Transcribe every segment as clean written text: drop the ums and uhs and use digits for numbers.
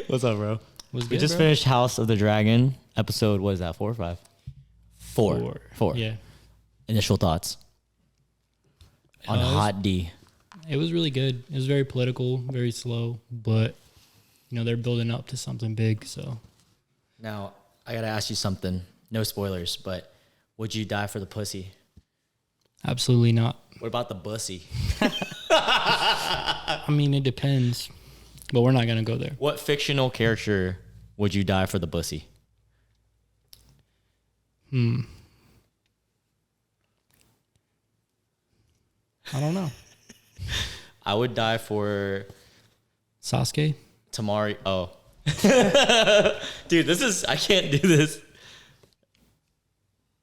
What's up, bro? Was We good, just bro? finished House of the Dragon episode. What is that? 4 or 5? Four. Yeah. Initial thoughts on Hot D. It was really good. It was very political, very slow, but they're building up to something big. So Now I gotta ask you something. No spoilers, but would you die for the pussy? absolutely not. What about the bussy? I mean, it depends, but we're not gonna go there. What fictional character would you die for the bussy? I don't know. I would die for Sasuke. Tamari. Oh. Dude, I can't do this.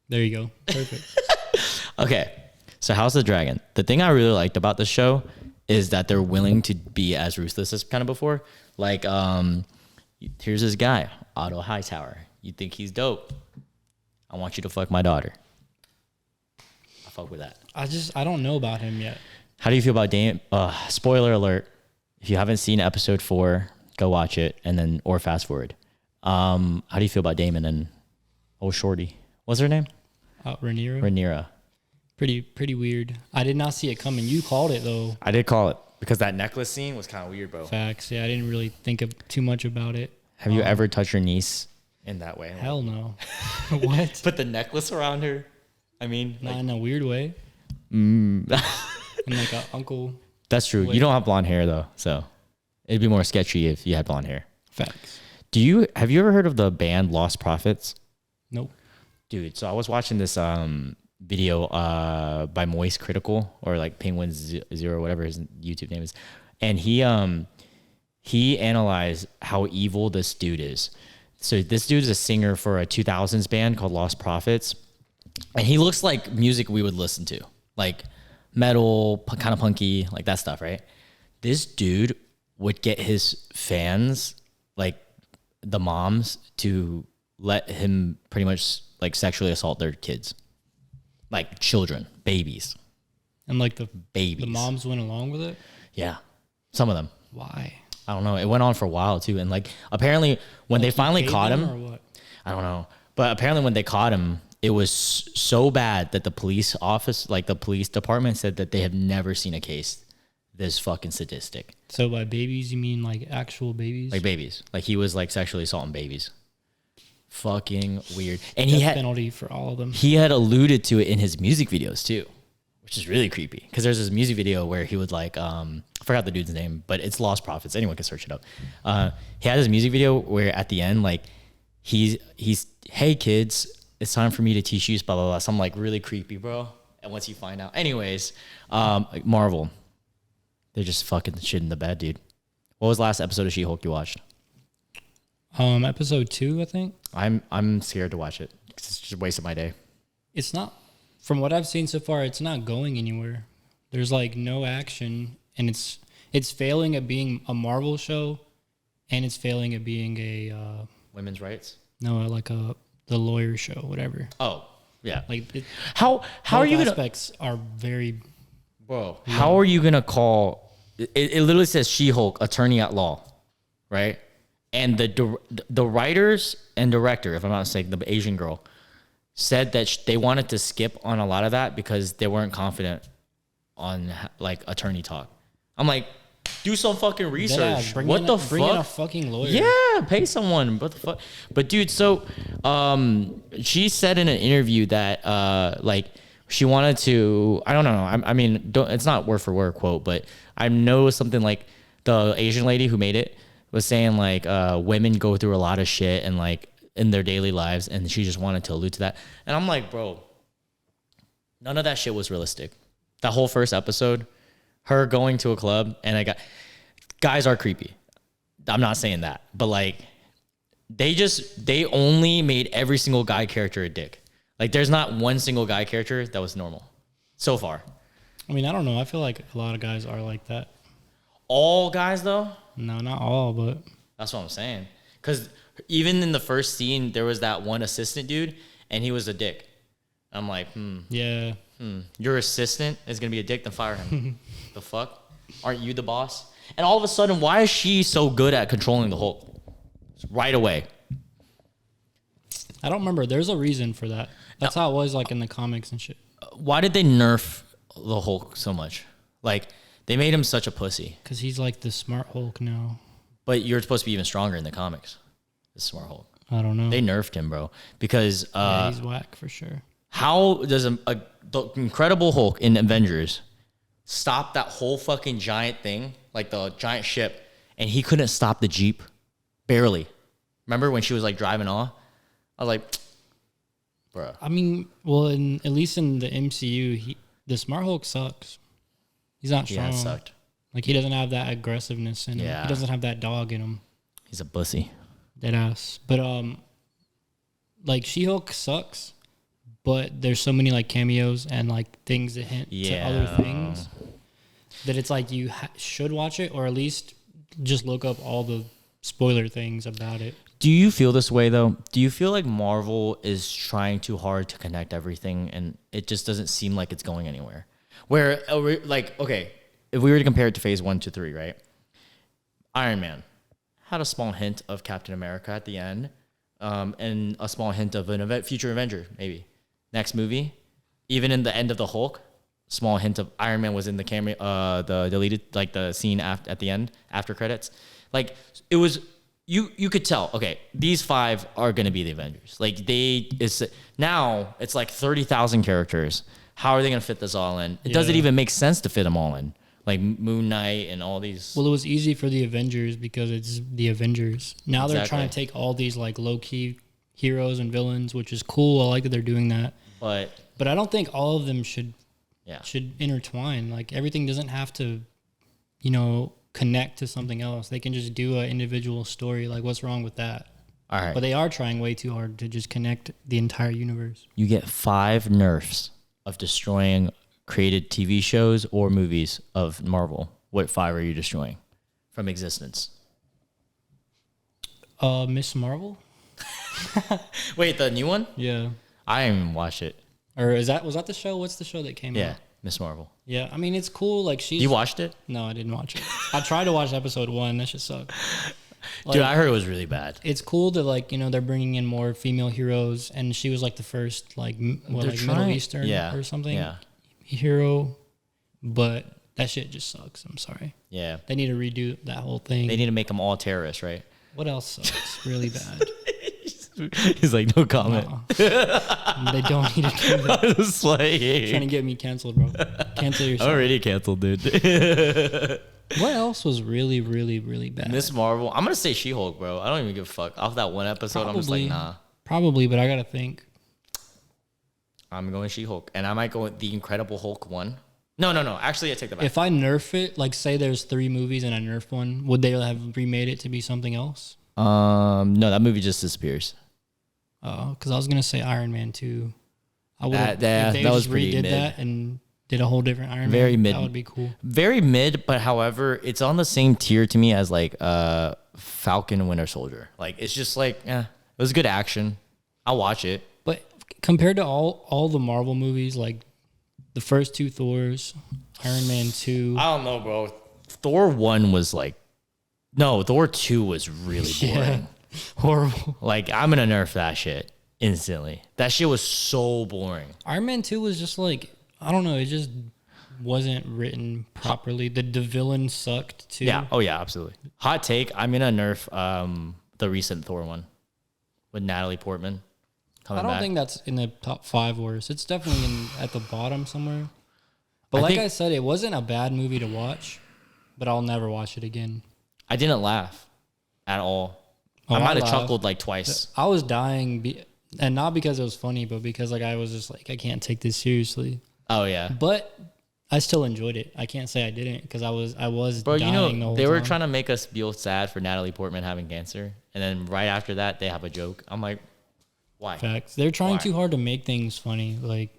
There you go. Perfect. Okay. So House of the Dragon. The thing I really liked about the show is that they're willing to be as ruthless as kind of before. Like, here's this guy, Otto Hightower. You think he's dope. I want you to fuck my daughter. I fuck with that. I don't know about him yet. How do you feel about Damon? Spoiler alert. If you haven't seen episode 4, go watch it or fast forward. How do you feel about Damon and old shorty? What's her name? Rhaenyra. Rhaenyra. Pretty weird. I did not see it coming. You called it though. I did call it because that necklace scene was kind of weird, bro. Facts. Yeah, I didn't really think of too much about it. Have you ever touched your niece in that way? Hell no. What? Put the necklace around her. I mean, Not in a weird way. mm, In like a uncle. that's true. You don't have blonde hair though, so it'd be more sketchy if you had blonde hair. Facts. Have you ever heard of the band Lost Prophets? Nope. Dude, so I was watching this video by Moist Critical or like Penguin Zero, whatever his YouTube name is, and he analyzed how evil this dude is. So this dude is a singer for a 2000s band called Lost Prophets, and he looks like music we would listen to, like metal, kind of punky, like that stuff, right? This dude would get his fans, like the moms, to let him pretty much like sexually assault their kids, like children, babies. And like the Babies. moms went along with it. Yeah, some of them. Why? I don't know. It went on for a while too, and like apparently when they finally caught him, or what? I don't know. But apparently when they caught him, it was so bad that the police office, like the police department, said that they have never seen a case this fucking sadistic. So by babies, you mean like actual babies? Like babies. Like he was like sexually assaulting babies. Fucking weird. And Death penalty for all of them. he had alluded to it in his music videos too, which is really creepy. Because there's this music video where he would like, I forgot the dude's name, but it's Lost Prophets. Anyone can search it up. He had this music video where at the end, like he's, hey kids, it's time for me to teach you blah, blah, blah. Some like really creepy, bro. And once you find out, anyways, like Marvel, they're just fucking shit in the bed, dude. What was the last episode of She-Hulk you watched? Episode 2, I think. I'm scared to watch it. It's just a waste of my day. It's not, from what I've seen so far, it's not going anywhere. There's like no action, and it's failing at being a Marvel show, and it's failing at being a Women's rights? the lawyer show, whatever. Oh, yeah. Like How are you gonna, aspects are very bro? How are you gonna call? It literally says She-Hulk, attorney at law, right? And the writers and director, if I'm not mistaken, the Asian girl, said that they wanted to skip on a lot of that because they weren't confident on like attorney talk. I'm like, do some fucking research. What the fuck? Bring in a fucking lawyer. Yeah, pay someone. What the fuck? But dude, so she said in an interview that like she wanted to. I don't know. I mean, it's not word for word quote, but I know something like the Asian lady who made it was saying like women go through a lot of shit and like in their daily lives, and she just wanted to allude to that. And I'm like, bro, none of that shit was realistic. That whole first episode, her going to a club, and guys are creepy. I'm not saying that, but like they only made every single guy character a dick. Like there's not one single guy character that was normal so far. I mean, I don't know. I feel like a lot of guys are like that. All guys though? No, not all, but That's what I'm saying. Because even in the first scene, there was that one assistant dude, and he was a dick. I'm like, yeah. Your assistant is going to be a dick, then fire him. The fuck? Aren't you the boss? And all of a sudden, why is she so good at controlling the Hulk? Right away. I don't remember. There's a reason for that. That's how it was like in the comics and shit. Why did they nerf the Hulk so much? Like, they made him such a pussy. Because he's like the smart Hulk now. But you're supposed to be even stronger in the comics. The smart Hulk. I don't know. They nerfed him, bro. Because yeah, he's whack for sure. how does the Incredible Hulk in Avengers stop that whole fucking giant thing, like the giant ship, and he couldn't stop the Jeep? Barely. Remember when she was like driving off? I was like, bruh. I mean, well, at least in the MCU, the Smart Hulk sucks. He's not strong. Yeah, it sucked. Like, he doesn't have that aggressiveness in him. Yeah. He doesn't have that dog in him. He's a pussy. Dead ass. But, like, She-Hulk sucks, but there's so many, like, cameos and, like, things that hint to other things that it's like you should watch it, or at least just look up all the spoiler things about it. Do you feel this way, though? Do you feel like Marvel is trying too hard to connect everything and it just doesn't seem like it's going anywhere? Where, like, okay, if we were to compare it to phase 1 to 3, right? Iron Man had a small hint of Captain America at the end, and a small hint of an future Avenger, maybe. Next movie, even in the end of the Hulk, small hint of Iron Man was in the camera, the deleted, like the scene at the end, after credits. Like, it was... You could tell, okay, these 5 are going to be the Avengers. Like, now it's like 30,000 characters. How are they going to fit this all in? It doesn't even make sense to fit them all in. Like Moon Knight and all these. Well, it was easy for the Avengers because it's the Avengers. Now they're trying to take all these like low-key heroes and villains, which is cool. I like that they're doing that. But I don't think all of them should intertwine. Like, everything doesn't have to, connect to something else. They can just do an individual story. Like, what's wrong with that? All right. But they are trying way too hard to just connect the entire universe. You get 5 nerfs of destroying created TV shows or movies of Marvel. What 5 are you destroying from existence? Miss Marvel? Wait, the new one? Yeah. I didn't even watch it. Or was that the show? What's the show that came out? Yeah, Miss Marvel. Yeah, I mean, it's cool. Like, You watched it? No, I didn't watch it. I tried to watch episode 1. That shit sucked. Like, dude, I heard it was really bad. It's cool that, like, they're bringing in more female heroes, and she was like the first Middle Eastern or something hero, but that shit just sucks. I'm sorry. Yeah. They need to redo that whole thing. They need to make them all terrorists, right? What else sucks really bad? He's like, no comment. They don't need to do that. I was like, Trying to get me canceled, bro. Cancel yourself. Already canceled, dude. What else was really, really, really bad? Miss Marvel. I'm gonna say She-Hulk, bro. I don't even give a fuck. Off that one episode, I'm just like, nah. Probably, but I gotta think. I'm going She-Hulk, and I might go with the Incredible Hulk 1. No. Actually, I take that back. If I nerf it, like, say there's 3 movies and I nerf one, would they have remade it to be something else? No, that movie just disappears. Oh, because I was gonna say Iron Man 2. I would. That was pretty redid mid. that and did a whole different Iron Man. Very mid. That would be cool. Very mid, but however, it's on the same tier to me as like Falcon and Winter Soldier. Like, it's just like, it was good action. I'll watch it. But compared to all the Marvel movies, like the first 2 Thors, Iron Man 2. I don't know, bro. Thor 1 was like, no, Thor 2 was really boring. Yeah, horrible. Like, I'm gonna nerf that shit instantly. That shit was so boring. Iron Man 2 was just like, I don't know, it just wasn't written properly. The villain sucked too. Yeah. Oh yeah, absolutely. Hot take. I'm gonna nerf the recent Thor one with Natalie Portman coming back. I don't think that's in the top 5 worst. It's definitely at the bottom somewhere. But like I said, it wasn't a bad movie to watch, but I'll never watch it again. I didn't laugh at all. I might have chuckled like twice. I was dying, and not because it was funny, but because like I was just like, I can't take this seriously. Oh yeah. But I still enjoyed it. I can't say I didn't because I was Bro, dying the whole they were time. trying to make us feel sad for Natalie Portman having cancer, and then right after that they have a joke. I'm like, why? Facts. They're trying too hard to make things funny. Like,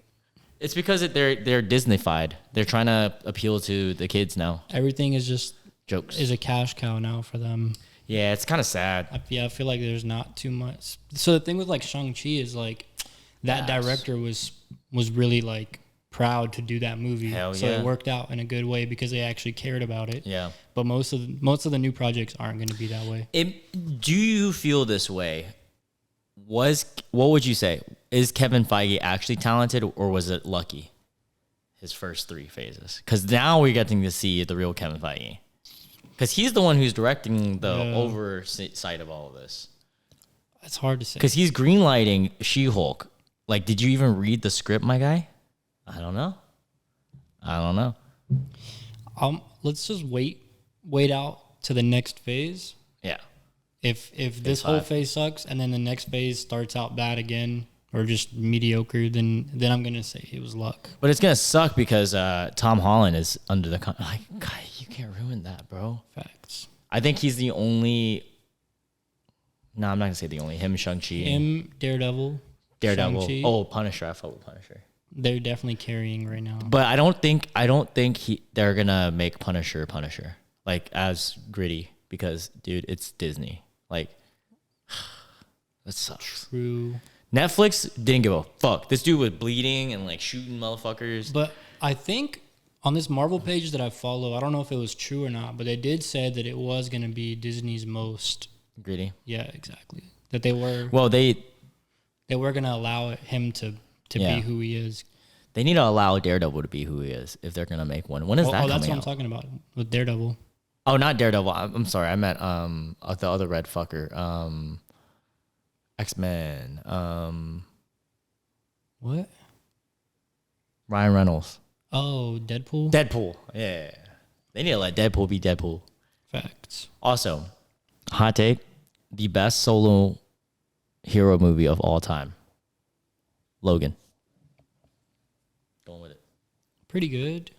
it's because they're Disney-fied. They're trying to appeal to the kids now. Everything is just jokes. Is a cash cow now for them. Yeah, it's kind of sad. I feel like there's not too much. So the thing with like Shang-Chi is like that director was really like proud to do that movie. Hell So yeah. it worked out in a good way because they actually cared about it. Yeah. But most of the new projects aren't going to be that way. Do you feel this way? What would you say? Is Kevin Feige actually talented, or was it lucky? His first 3 phases, because now we're getting to see the real Kevin Feige, because he's the one who's directing the oversight of all of this. It's hard to say. Because he's greenlighting She-Hulk. Like, did you even read the script, my guy? I don't know. Let's just wait out to the next phase. Yeah. If this whole phase sucks and then the next phase starts out bad again or just mediocre, then I'm gonna say it was luck. But it's gonna suck because Tom Holland is under the like, God, you can't ruin that, bro. Facts. I think he's the only. No, I'm not gonna say the only. Him, Shang-Chi. Him, Daredevil. Shang-Chi. Oh, Punisher. I fought with Punisher. They're definitely carrying right now. But I don't think they're gonna make Punisher like as gritty, because dude, it's Disney. Like, that sucks. True. Netflix didn't give a fuck. This dude was bleeding and like shooting motherfuckers. But I think on this Marvel page that I follow, I don't know if it was true or not, but they did say that it was going to be Disney's most gritty. Yeah, exactly. That they were. Well, they were going to allow him to be who he is. They need to allow Daredevil to be who he is if they're going to make one. When is that coming out? That's what I'm talking about with Daredevil. Oh, not Daredevil. I'm sorry. I meant the other red fucker. X-Men. What? Ryan Reynolds. Oh, Deadpool? Deadpool. Yeah. They need to let Deadpool be Deadpool. Facts. Also, hot take, the best solo hero movie of all time. Logan. Going with it. Pretty good.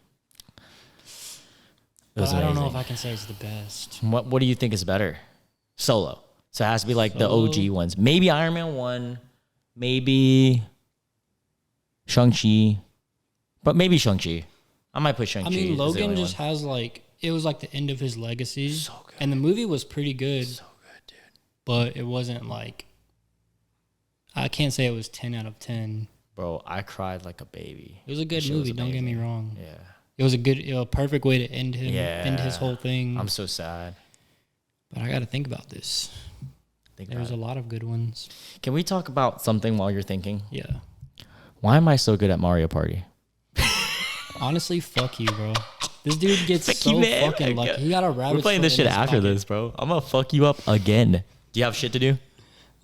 But I don't know if I can say it's the best. What do you think is better? Solo. So it has to be like the OG ones. Maybe Iron Man 1. Maybe Shang-Chi. But maybe Shang-Chi. I might put Shang-Chi. I mean, Logan just has like, it was like the end of his legacy. So good. And the movie was pretty good. So good, dude. But it wasn't like, I can't say it was 10 out of 10. Bro, I cried like a baby. It was a good movie, don't get me wrong. Yeah. It was a perfect way to end him, end his whole thing. I'm so sad. But I got to think about this. There's a lot of good ones. Can we talk about something while you're thinking? Yeah. Why am I so good at Mario Party? Honestly, fuck you, bro. This dude gets so fucking lucky. He got a rabbit. We're playing this shit after this, bro. I'm gonna fuck you up again. Do you have shit to do?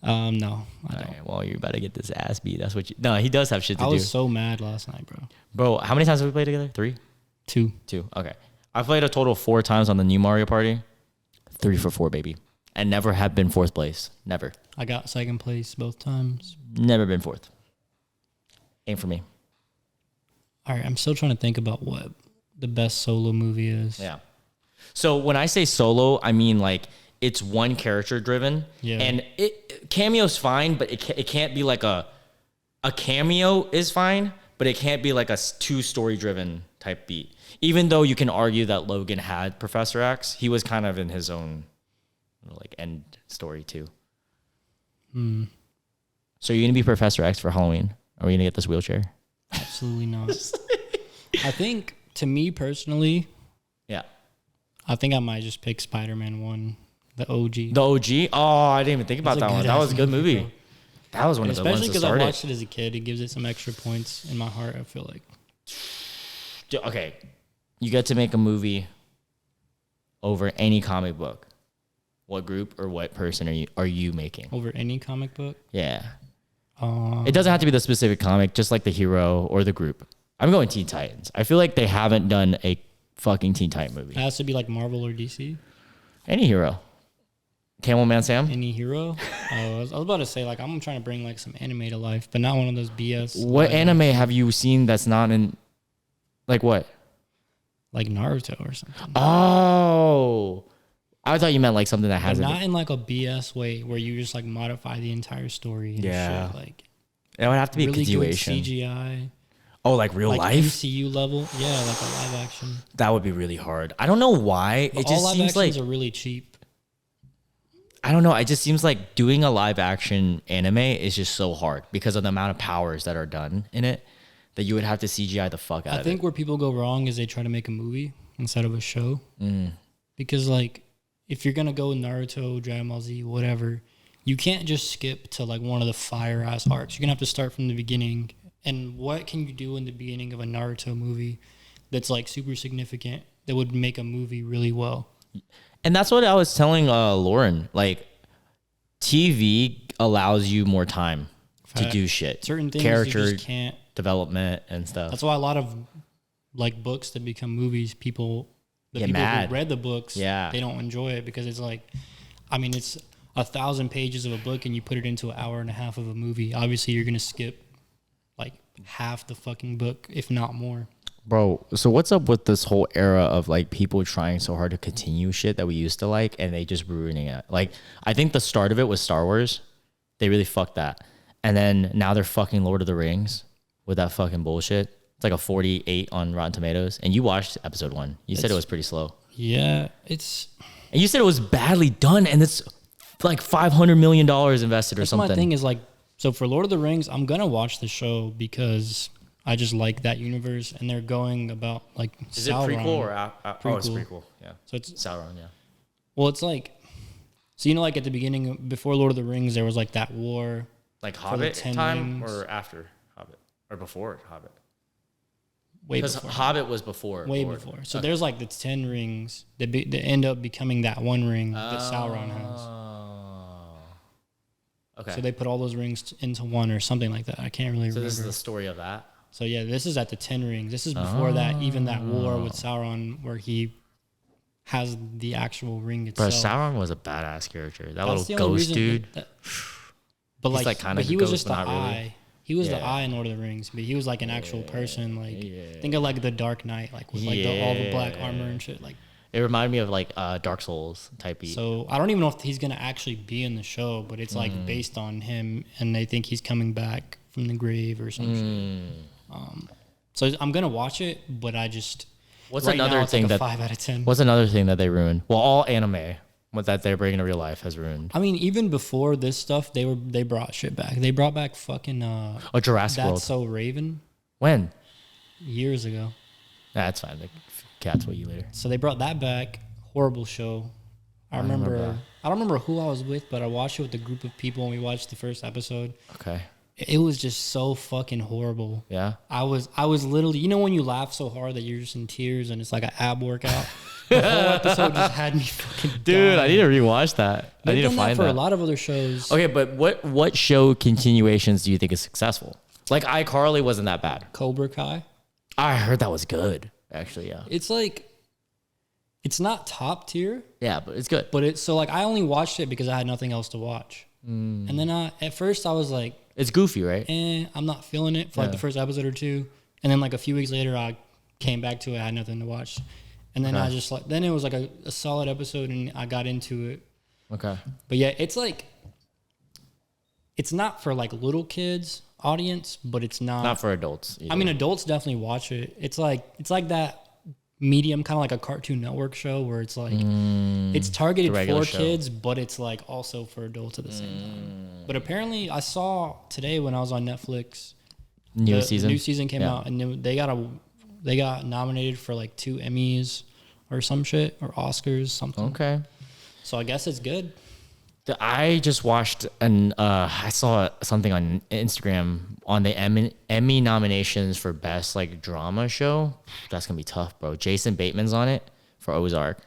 No, I don't. Right, well, you're about to get this ass beat. That's what you. No, he does have shit to do. I was so mad last night, bro. Bro, how many times have we played together? 3? 2. 2. Okay. I played a total of 4 times on the new Mario Party. 3 for 4, baby. And never have been 4th place. Never. I got 2nd place both times. Never been 4th. Ain't for me. All right, I'm still trying to think about what the best solo movie is. Yeah. So when I say solo, I mean like it's one character driven. Yeah. And cameo's fine, but it can't be like a cameo is fine, but it can't be like a 2 story driven type beat. Even though you can argue that Logan had Professor X, he was kind of in his own like end story too. So you're gonna be Professor X for Halloween? Are we gonna get this wheelchair? Absolutely not. I think, to me personally, yeah, I think I might just pick Spider-Man 1, the OG. The OG? Oh, I didn't even think about that one. That was a good movie. Bro. That was one of the ones that started. Especially because I watched it as a kid. It gives it some extra points in my heart, I feel like. Okay. You get to make a movie over any comic book. What group or what person are you making? Over any comic book? Yeah. It doesn't have to be the specific comic, just like the hero or the group. I'm going Teen Titans. I feel like they haven't done a fucking Teen Titan movie. It has to be like Marvel or DC? Any hero. Camel Man Sam? Any hero? I was about to say, like, I'm trying to bring like some anime to life, but not one of those BS. What anime have you seen that's not in, like what? Like Naruto or something. Oh. I thought you meant like something that has not in like a BS way where you just like modify the entire story and shit. Like it would have to be really a continuation. Good CGI. Oh, like real like life? MCU level? Yeah, like a live action. That would be really hard. I don't know why. But it just all live seems like actions are really cheap. I don't know. It just seems like doing a live action anime is just so hard because of the amount of powers that are done in it. that you would have to CGI the fuck out of it. I think where people go wrong is they try to make a movie instead of a show. Because like if you're gonna go Naruto, Dragon Ball Z, whatever, you can't just skip to like one of the fire ass arcs. You're gonna have to start from the beginning. And what can you do in the beginning of a Naruto movie that's like super significant that would make a movie really well? And that's what I was telling Lauren. Like, TV allows you more time to do shit. Certain things character you just can't. Development and stuff. That's why a lot of like books that become movies, the people mad. who read the books, they don't enjoy it because it's like, I mean, it's 1,000 pages of a book and you put it into an hour and a half of a movie. Obviously, you're gonna skip like half the fucking book, if not more. Bro, so what's up with this whole era of like people trying so hard to continue shit that we used to like and they just ruining it? Like, I think the start of it was Star Wars. They really fucked that. And then now they're fucking Lord of the Rings with that fucking bullshit. It's like a 48 on Rotten Tomatoes. And you watched episode 1. You said it was pretty slow. Yeah, and you said it was badly done and it's like $500 million invested or something. My thing is like, so for Lord of the Rings, I'm going to watch the show because I just like that universe, and they're going about like Is Sauron. it prequel or prequel? Oh, it's prequel. Yeah. So it's Sauron. Yeah. Well, it's like, so you know, like at the beginning before Lord of the Rings, there was like that war. Like Hobbit time or after Hobbit or before Hobbit? Way because before. Hobbit was before. Way before. So there's like the 10 rings that end up becoming that one ring that Sauron has. Okay. So they put all those rings into one or something like that. I can't really remember. So this is the story of that? So yeah, this is at the 10 rings. This is before that, even that war with Sauron where he has the actual ring itself. Bro, Sauron was a badass character. That little ghost dude. But like, like kind but of he was ghost, just the eye. really. He was the eye in Lord of the Rings, but he was like an actual person. Like think of like the Dark Knight, like with like all the black armor and shit. Like it reminded me of like Dark Souls type beat. So I don't even know if he's gonna actually be in the show, but it's like based on him, and they think he's coming back from the grave or some shit. So I'm gonna watch it, but I just what's right another now, it's thing like a that 5 out of 10. What's another thing that they ruined? Well, all anime that they're bringing to real life has ruined. I mean, even before this stuff, they brought shit back. They brought back fucking Jurassic World. That's So Raven. When? Years ago. That's fine. The cats will eat later. So they brought that back. Horrible show. I don't remember who I was with, but I watched it with a group of people and we watched the first episode. Okay. It was just so fucking horrible. Yeah. I was literally, you know, when you laugh so hard that you're just in tears and it's like an ab workout. The whole episode just had me fucking Dude, dying. I need to rewatch that. I need to find that for that. a lot of other shows. Okay, but what show continuations do you think is successful? Like iCarly wasn't that bad. Cobra Kai. I heard that was good. Actually, yeah. It's like, it's not top tier. Yeah, but it's good. But it's so like I only watched it because I had nothing else to watch. And then at first I was like, it's goofy, right? I'm not feeling it for like the first episode or two. And then like a few weeks later, I came back to it. I had nothing to watch. And then I just like, then it was like a solid episode and I got into it. Okay. But yeah, it's like, it's not for like little kids audience, but it's not for adults either. I mean, adults definitely watch it. It's like that medium, kind of like a Cartoon Network show where it's like, it's targeted for kids, but it's like also for adults at the same time. But apparently I saw today when I was on Netflix, new season came out and they got nominated for like 2 Emmys or some shit or Oscars, something. Okay. So I guess it's good. I just watched I saw something on Instagram on the Emmy nominations for best like drama show. That's gonna be tough, bro. Jason Bateman's on it for Ozark.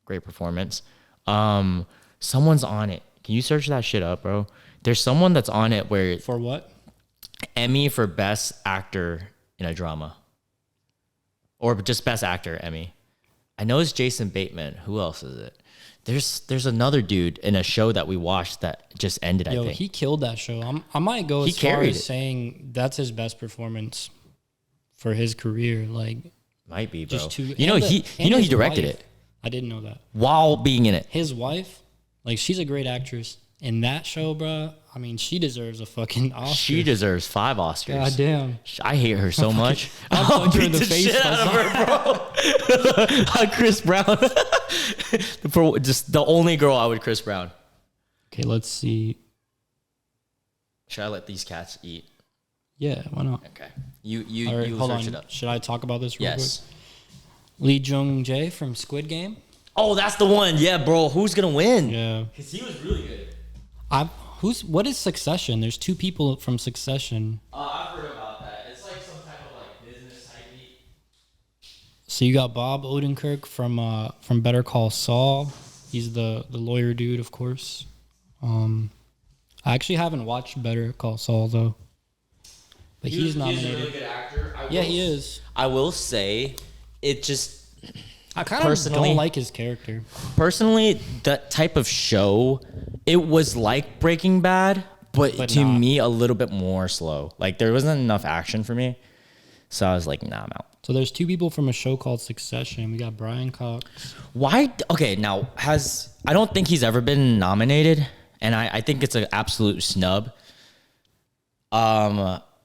Great performance. Someone's on it. Can you search that shit up, bro? There's someone that's on it where For what? Emmy for best actor in a drama. Or just best actor Emmy. I know it's Jason Bateman. Who else is it? There's another dude in a show that we watched that just ended, I think. He killed that show. I might go as far as saying that's his best performance for his career. Like, might be, bro. He directed it. I didn't know that. While being in it. His wife, like, she's a great actress. In that show, bro, I mean, she deserves a fucking Oscar. She deserves 5 Oscars. God damn. I hate her so much. I'll punch her in the face. Shit out of her, bro. Chris Brown. For just the only girl I would Chris Brown. Okay, let's see. Should I let these cats eat? Yeah, why not? Okay. You All right, hold search on. it up. Should I talk about this real Yes. quick? Lee Jung-jae from Squid Game. Oh, that's the one. Yeah, bro. Who's gonna win? Yeah. Cause he was really good. What is Succession? There's 2 people from Succession. I've heard about that. It's like some type of like business type beat. So you got Bob Odenkirk from Better Call Saul. He's the lawyer dude, of course. I actually haven't watched Better Call Saul though. But he's nominated. He's a really good actor. Yeah, he is. I will say, it just I kind of don't like his character. Personally, that type of show, it was like Breaking Bad, but to not. me a little bit more slow. Like there wasn't enough action for me, so I was like, nah, I'm out. So there's 2 people from a show called Succession. We got Brian Cox. Why? Okay, now I don't think he's ever been nominated, and I think it's an absolute snub.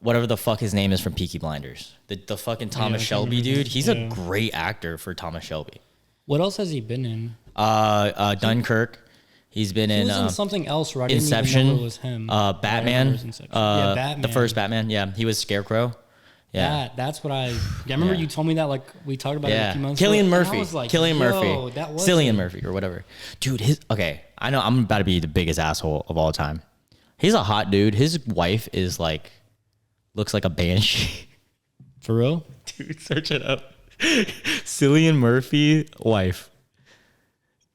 Whatever the fuck his name is from Peaky Blinders, the fucking Thomas Shelby dude. He's a great actor for Thomas Shelby. What else has he been in? Dunkirk. He's been He in, was in something else, right? Inception. I didn't even know it was him. Batman. It was Inception. Yeah, Batman. The first Batman. Yeah, he was Scarecrow. Yeah. That's what I remember. You told me that, like, we talked about it a few months Cillian ago. Murphy. I was like, Cillian Murphy. That was Cillian him. Murphy or whatever. Dude, I know I'm about to be the biggest asshole of all time. He's a hot dude. His wife is like, looks like a banshee. For real? Dude, search it up. Cillian Murphy wife.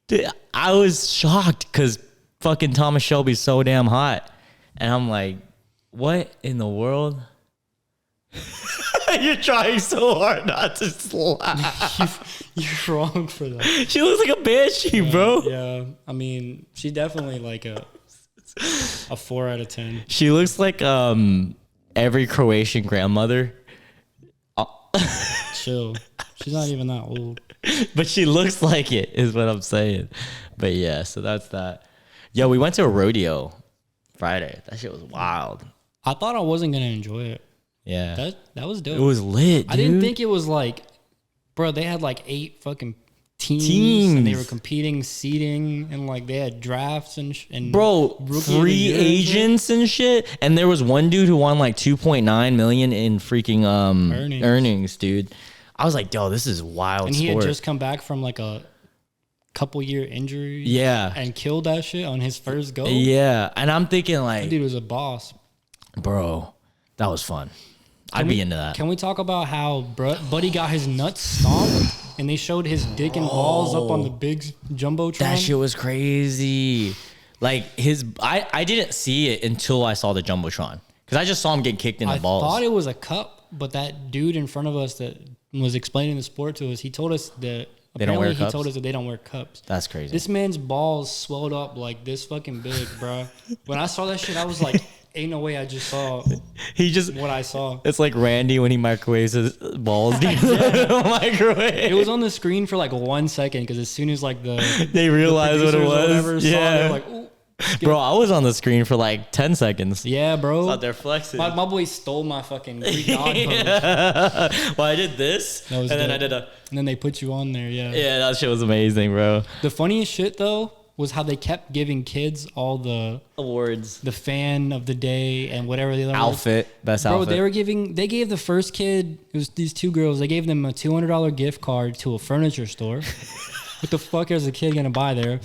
Dude, I was shocked because fucking Thomas Shelby's so damn hot. And I'm like, what in the world? You're trying so hard not to laugh. You're wrong for that. She looks like a banshee, bro. Yeah, I mean, she's definitely like a 4 out of 10. She looks like every Croatian grandmother. Chill. She's not even that old. But she looks like it, is what I'm saying. But yeah, so that's that. Yo, we went to a rodeo Friday. That shit was wild. I thought I wasn't gonna enjoy it. Yeah. That was dope. It was lit, dude. I didn't think it was like, bro, they had like 8 fucking teams. And they were competing, seeding, and like they had drafts and bro, free agents and shit. And there was one dude who won like 2.9 million in freaking earnings, dude. I was like, yo, this is wild. And he had just come back from like a couple year injury. Yeah. And killed that shit on his first go. Yeah. And I'm thinking like, that dude was a boss. Bro, that was fun. I'd be into that. Can we talk about how Buddy got his nuts stomped and they showed his dick and balls up on the big jumbotron? That shit was crazy. Like I didn't see it until I saw the jumbotron because I just saw him get kicked in the balls. I thought it was a cup, but that dude in front of us that was explaining the sport to us, he told us that they don't wear cups? He told us that they don't wear cups. That's crazy. This man's balls swelled up like this fucking big, bro. When I saw that shit, I was like, ain't no way I just saw what I saw. It's like Randy when he microwaves his balls. Microwave. It was on the screen for like 1 second because as soon as like they realized what it was. Saw, like, ooh. Bro, I was on the screen for like 10 seconds. Yeah, bro. Out there flexing. My boy stole my fucking Greek god pose. Well, I did this, and then I did a... And then they put you on there, yeah. Yeah, that shit was amazing, bro. The funniest shit, though, was how they kept giving kids all the... awards. The fan of the day and whatever the other outfit. Best bro, outfit. They gave the first kid, it was these 2 girls, they gave them a $200 gift card to a furniture store. What the fuck is a kid gonna buy there?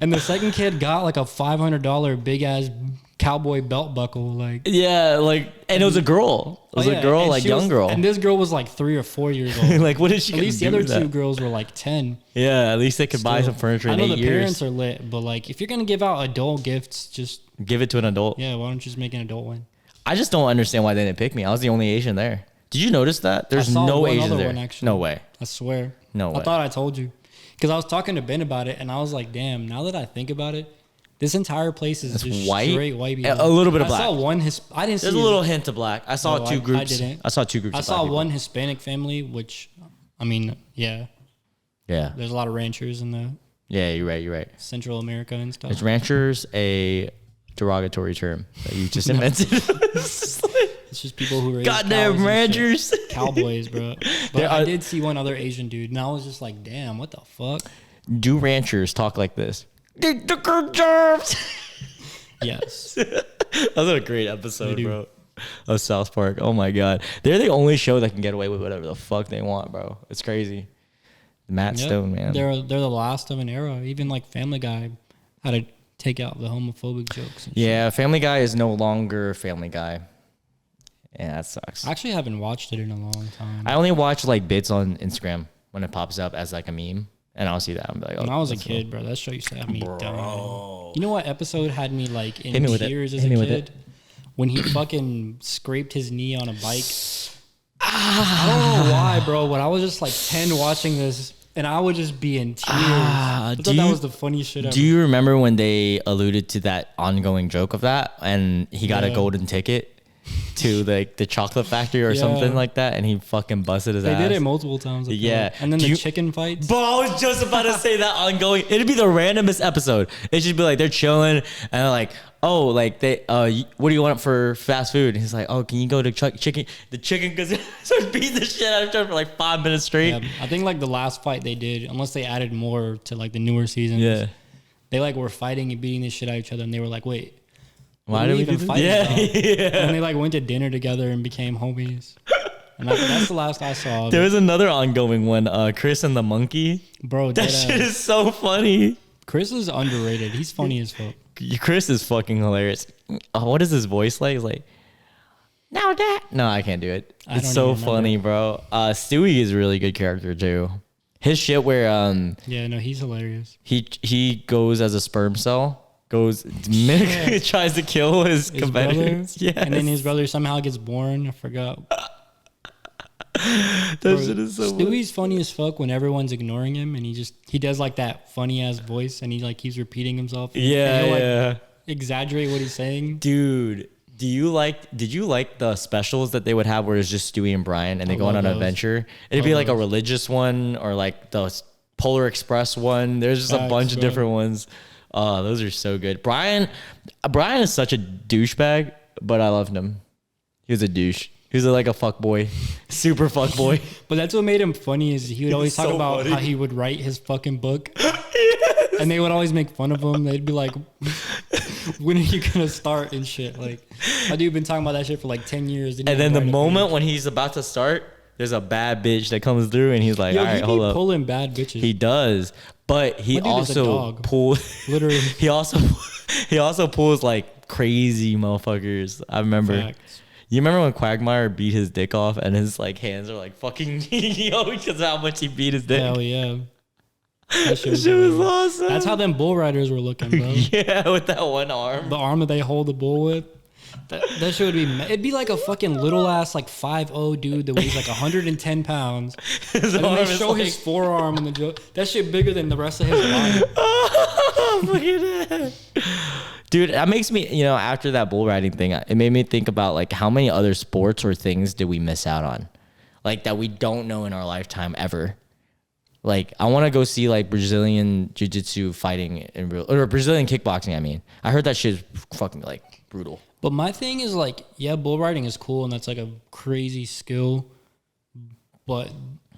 And the second kid got like a $500 big ass cowboy belt buckle, like yeah, like, and it was a girl. It was a girl, like young girl. And this girl was like 3 or 4 years old. Like, what did she? At least the other 2 girls were like 10. Yeah, at least they could buy some furniture in 8 years. I know the parents are lit, but like, if you're gonna give out adult gifts, just give it to an adult. Yeah, why don't you just make an adult one? I just don't understand why they didn't pick me. I was the only Asian there. Did you notice that? There's no Asians there. No way. I swear. No way. I thought I told you. Because I was talking to Ben about it, and I was like, damn, now that I think about it, this entire place is just white? straight white people. A little bit of black. I saw one I didn't see. There's a little hint of black. I saw 2 groups. I didn't. I saw 2 groups. I saw one Hispanic family, which, I mean, yeah. Yeah. There's a lot of ranchers in the... Yeah, you're right. Central America and stuff. Is ranchers a derogatory term that you just invented? It's just people who raise goddamn ranchers. Cowboys, bro. But I did see one other Asian dude, and I was just like, damn, what the fuck? Do ranchers talk like this? Get the good jobs. Yes. That was a great episode, bro. of South Park. Oh my god, they're the only show that can get away with whatever the fuck they want, bro. It's crazy. Matt Stone, man. They're the last of an era. Even like Family Guy had to take out the homophobic jokes. And yeah, Family Guy is no longer Family Guy. Yeah, that sucks. I actually haven't watched it in a long time. I only watch like bits on Instagram when it pops up as like a meme, and I'll see that. I'm like, oh, when I was a that's kid, bro, that show used to have me Bro. dying. You know what episode had me like in Hit me with it. tears as Hit a me with kid? it. When he fucking scraped his knee on a bike. I don't know why, bro, but I was just like 10 watching this, and I would just be in tears. I thought that was the funniest shit ever. Do you remember when they alluded to that ongoing joke of that, and he got a golden ticket to like the chocolate factory or something like that, and he fucking busted his ass? They did it multiple times. Yeah. And then the chicken fights. Bro, I was just about to say that ongoing. It'd be the randomest episode. It'd just be like they're chilling and they're like, oh, like they, what do you want for fast food? And he's like, oh, can you go to chicken? The chicken, because starts beating the shit out of each other for like 5 minutes straight. Yeah, I think like the last fight they did, unless they added more to like the newer seasons, they like were fighting and beating the shit out of each other, and they were like, wait, why do we even do fight? Yeah. And they like went to dinner together and became homies. And that's the last I saw. There was another ongoing one, Chris and the monkey. Bro, that shit is so funny. Chris is underrated. He's funny as fuck. Chris is fucking hilarious. What is his voice like? It's like, now that. No, I can't do it. It's so funny, bro. Stewie is a really good character too. His shit where yeah, no, he's hilarious. He goes as a sperm cell. Tries to kill his competitors. Yeah, and then his brother somehow gets born. I forgot. That shit is so Stewie's funny as fuck when everyone's ignoring him, and he does like that funny ass voice, and he like keeps repeating himself. Yeah, exaggerate what he's saying. Dude, did you like the specials that they would have where it's just Stewie and Brian and they go on an adventure? It'd be like a religious one or like the Polar Express one. There's just a bunch of different ones. Oh, those are so good. Brian is such a douchebag, but I loved him. He was a douche. He was like a fuck boy, super fuck boy. But that's what made him funny is he would always talk about how he would write his fucking book. Yes. And they would always make fun of him. They'd be like, when are you going to start and shit? Like, my dude been talking about that shit for like 10 years. And then the moment when he's about to start, there's a bad bitch that comes through and he's like, all right, hold up. He pulling bad bitches. He does. But he also pulls, literally. he also pulls like crazy motherfuckers. I remember. Facts. You remember when Quagmire beat his dick off and his like hands are like fucking because of how much he beat his dick? Hell yeah. That shit was awesome. That's how them bull riders were looking, bro. Yeah, with that one arm. The arm that they hold the bull with. That shit would be... It'd be like a fucking little ass like 5'0" dude that weighs like 110 pounds. And then they show his forearm in the joke. That shit bigger than the rest of his body. Oh, look at that. Dude, that makes me, after that bull riding thing, it made me think about like how many other sports or things did we miss out on? Like that we don't know in our lifetime ever. Like I want to go see like Brazilian jiu-jitsu fighting in real, or Brazilian kickboxing, I mean. I heard that shit is fucking like brutal. But my thing is like, yeah, bull riding is cool and that's like a crazy skill. But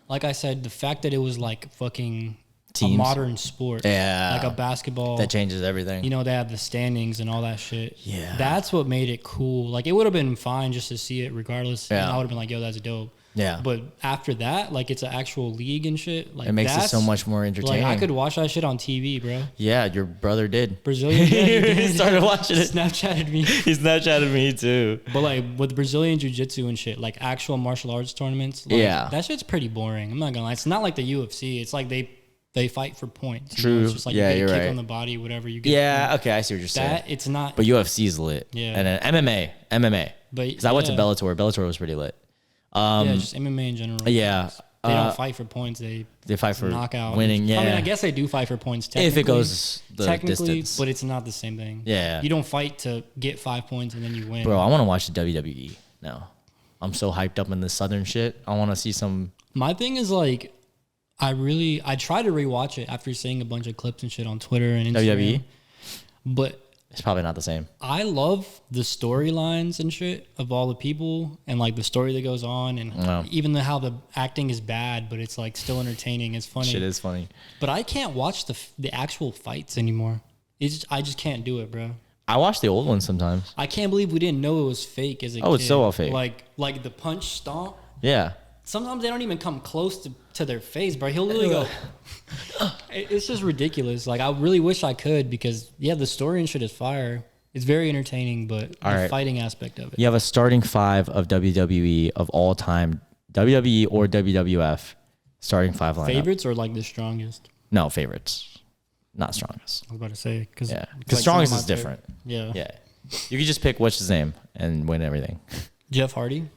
like I said, the fact that it was like fucking teams. A modern sport. Yeah. Like a basketball. That changes everything. They have the standings and all that shit. Yeah. That's what made it cool. Like it would have been fine just to see it regardless. Yeah. And I would have been like, yo, that's dope. Yeah. But after that, like it's an actual league and shit. Like it makes it so much more entertaining. Like I could watch that shit on TV, bro. Yeah, your brother did. Brazilian. Yeah, he started watching it. Snapchatted me. He Snapchatted me too. But like with Brazilian jiu-jitsu and shit, like actual martial arts tournaments, like, that shit's pretty boring. I'm not gonna lie. It's not like the UFC. It's like they fight for points. True. It's just like you get a kick on the body, whatever you get. Yeah, okay, I see what you're saying. It's not. But UFC's lit. Yeah. And then MMA. But because I went to Bellator. Bellator was pretty lit. Yeah, just MMA in general. Yeah. They don't fight for points. They fight for knockout. Winning, yeah. I mean, I guess they do fight for points if it goes the distance. But it's not the same thing. Yeah. You don't fight to get 5 points and then you win. Bro, I want to watch the WWE now. I'm so hyped up in the Southern shit. I want to see some. My thing is like, I try to rewatch it after seeing a bunch of clips and shit on Twitter and Instagram. WWE? But it's probably not the same. I love the storylines and shit of all the people and like the story that goes on and even how the acting is bad, but it's like still entertaining. It's funny. Shit is funny. But I can't watch the actual fights anymore. I just can't do it, bro. I watch the old ones sometimes. I can't believe we didn't know it was fake as a kid. Oh, it's so all fake. Like the punch stomp. Yeah. Sometimes they don't even come close to their face, bro. He'll literally go. It's just ridiculous. Like, I really wish I could because, yeah, the story and shit is fire. It's very entertaining, but the fighting aspect of it. You have a starting 5 of WWE of all time, WWE or WWF, starting 5 lineup. Favorites or like the strongest? No, favorites. Not strongest. I was about to say. Because Because strongest is different. Yeah. Yeah. You could just pick what's his name and win everything. Jeff Hardy.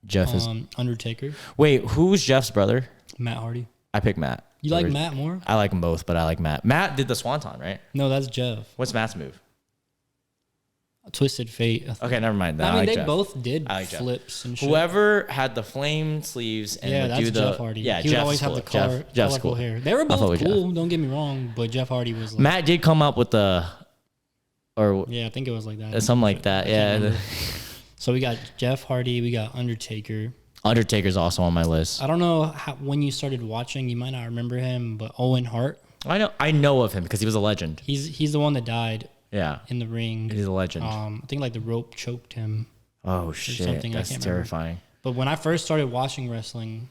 Jeff is... Undertaker. Wait, who's Jeff's brother? Matt Hardy. I pick Matt. You like Matt more? I like them both, but I like Matt. Matt did the Swanton, right? No, that's Jeff. What's Matt's move? Twisted Fate. Okay, never mind that. I mean, like they Jeff. both did Jeff. flips and shit. Whoever had the flame sleeves and would do the... Jeff Hardy. Yeah, he would Jeff's always have cool. the Jeff's colorful cool. hair. They were both cool, don't get me wrong, but Jeff Hardy was like... Matt did come up with the... Yeah, I think it was like that. Something like that, yeah. So we got Jeff Hardy, we got Undertaker. Undertaker's also on my list. I don't know when you started watching, you might not remember him, but Owen Hart. I know of him because he was a legend. He's the one that died. Yeah. In the ring. He's a legend. I think like the rope choked him. Oh shit. That's terrifying. Remember. But when I first started watching wrestling,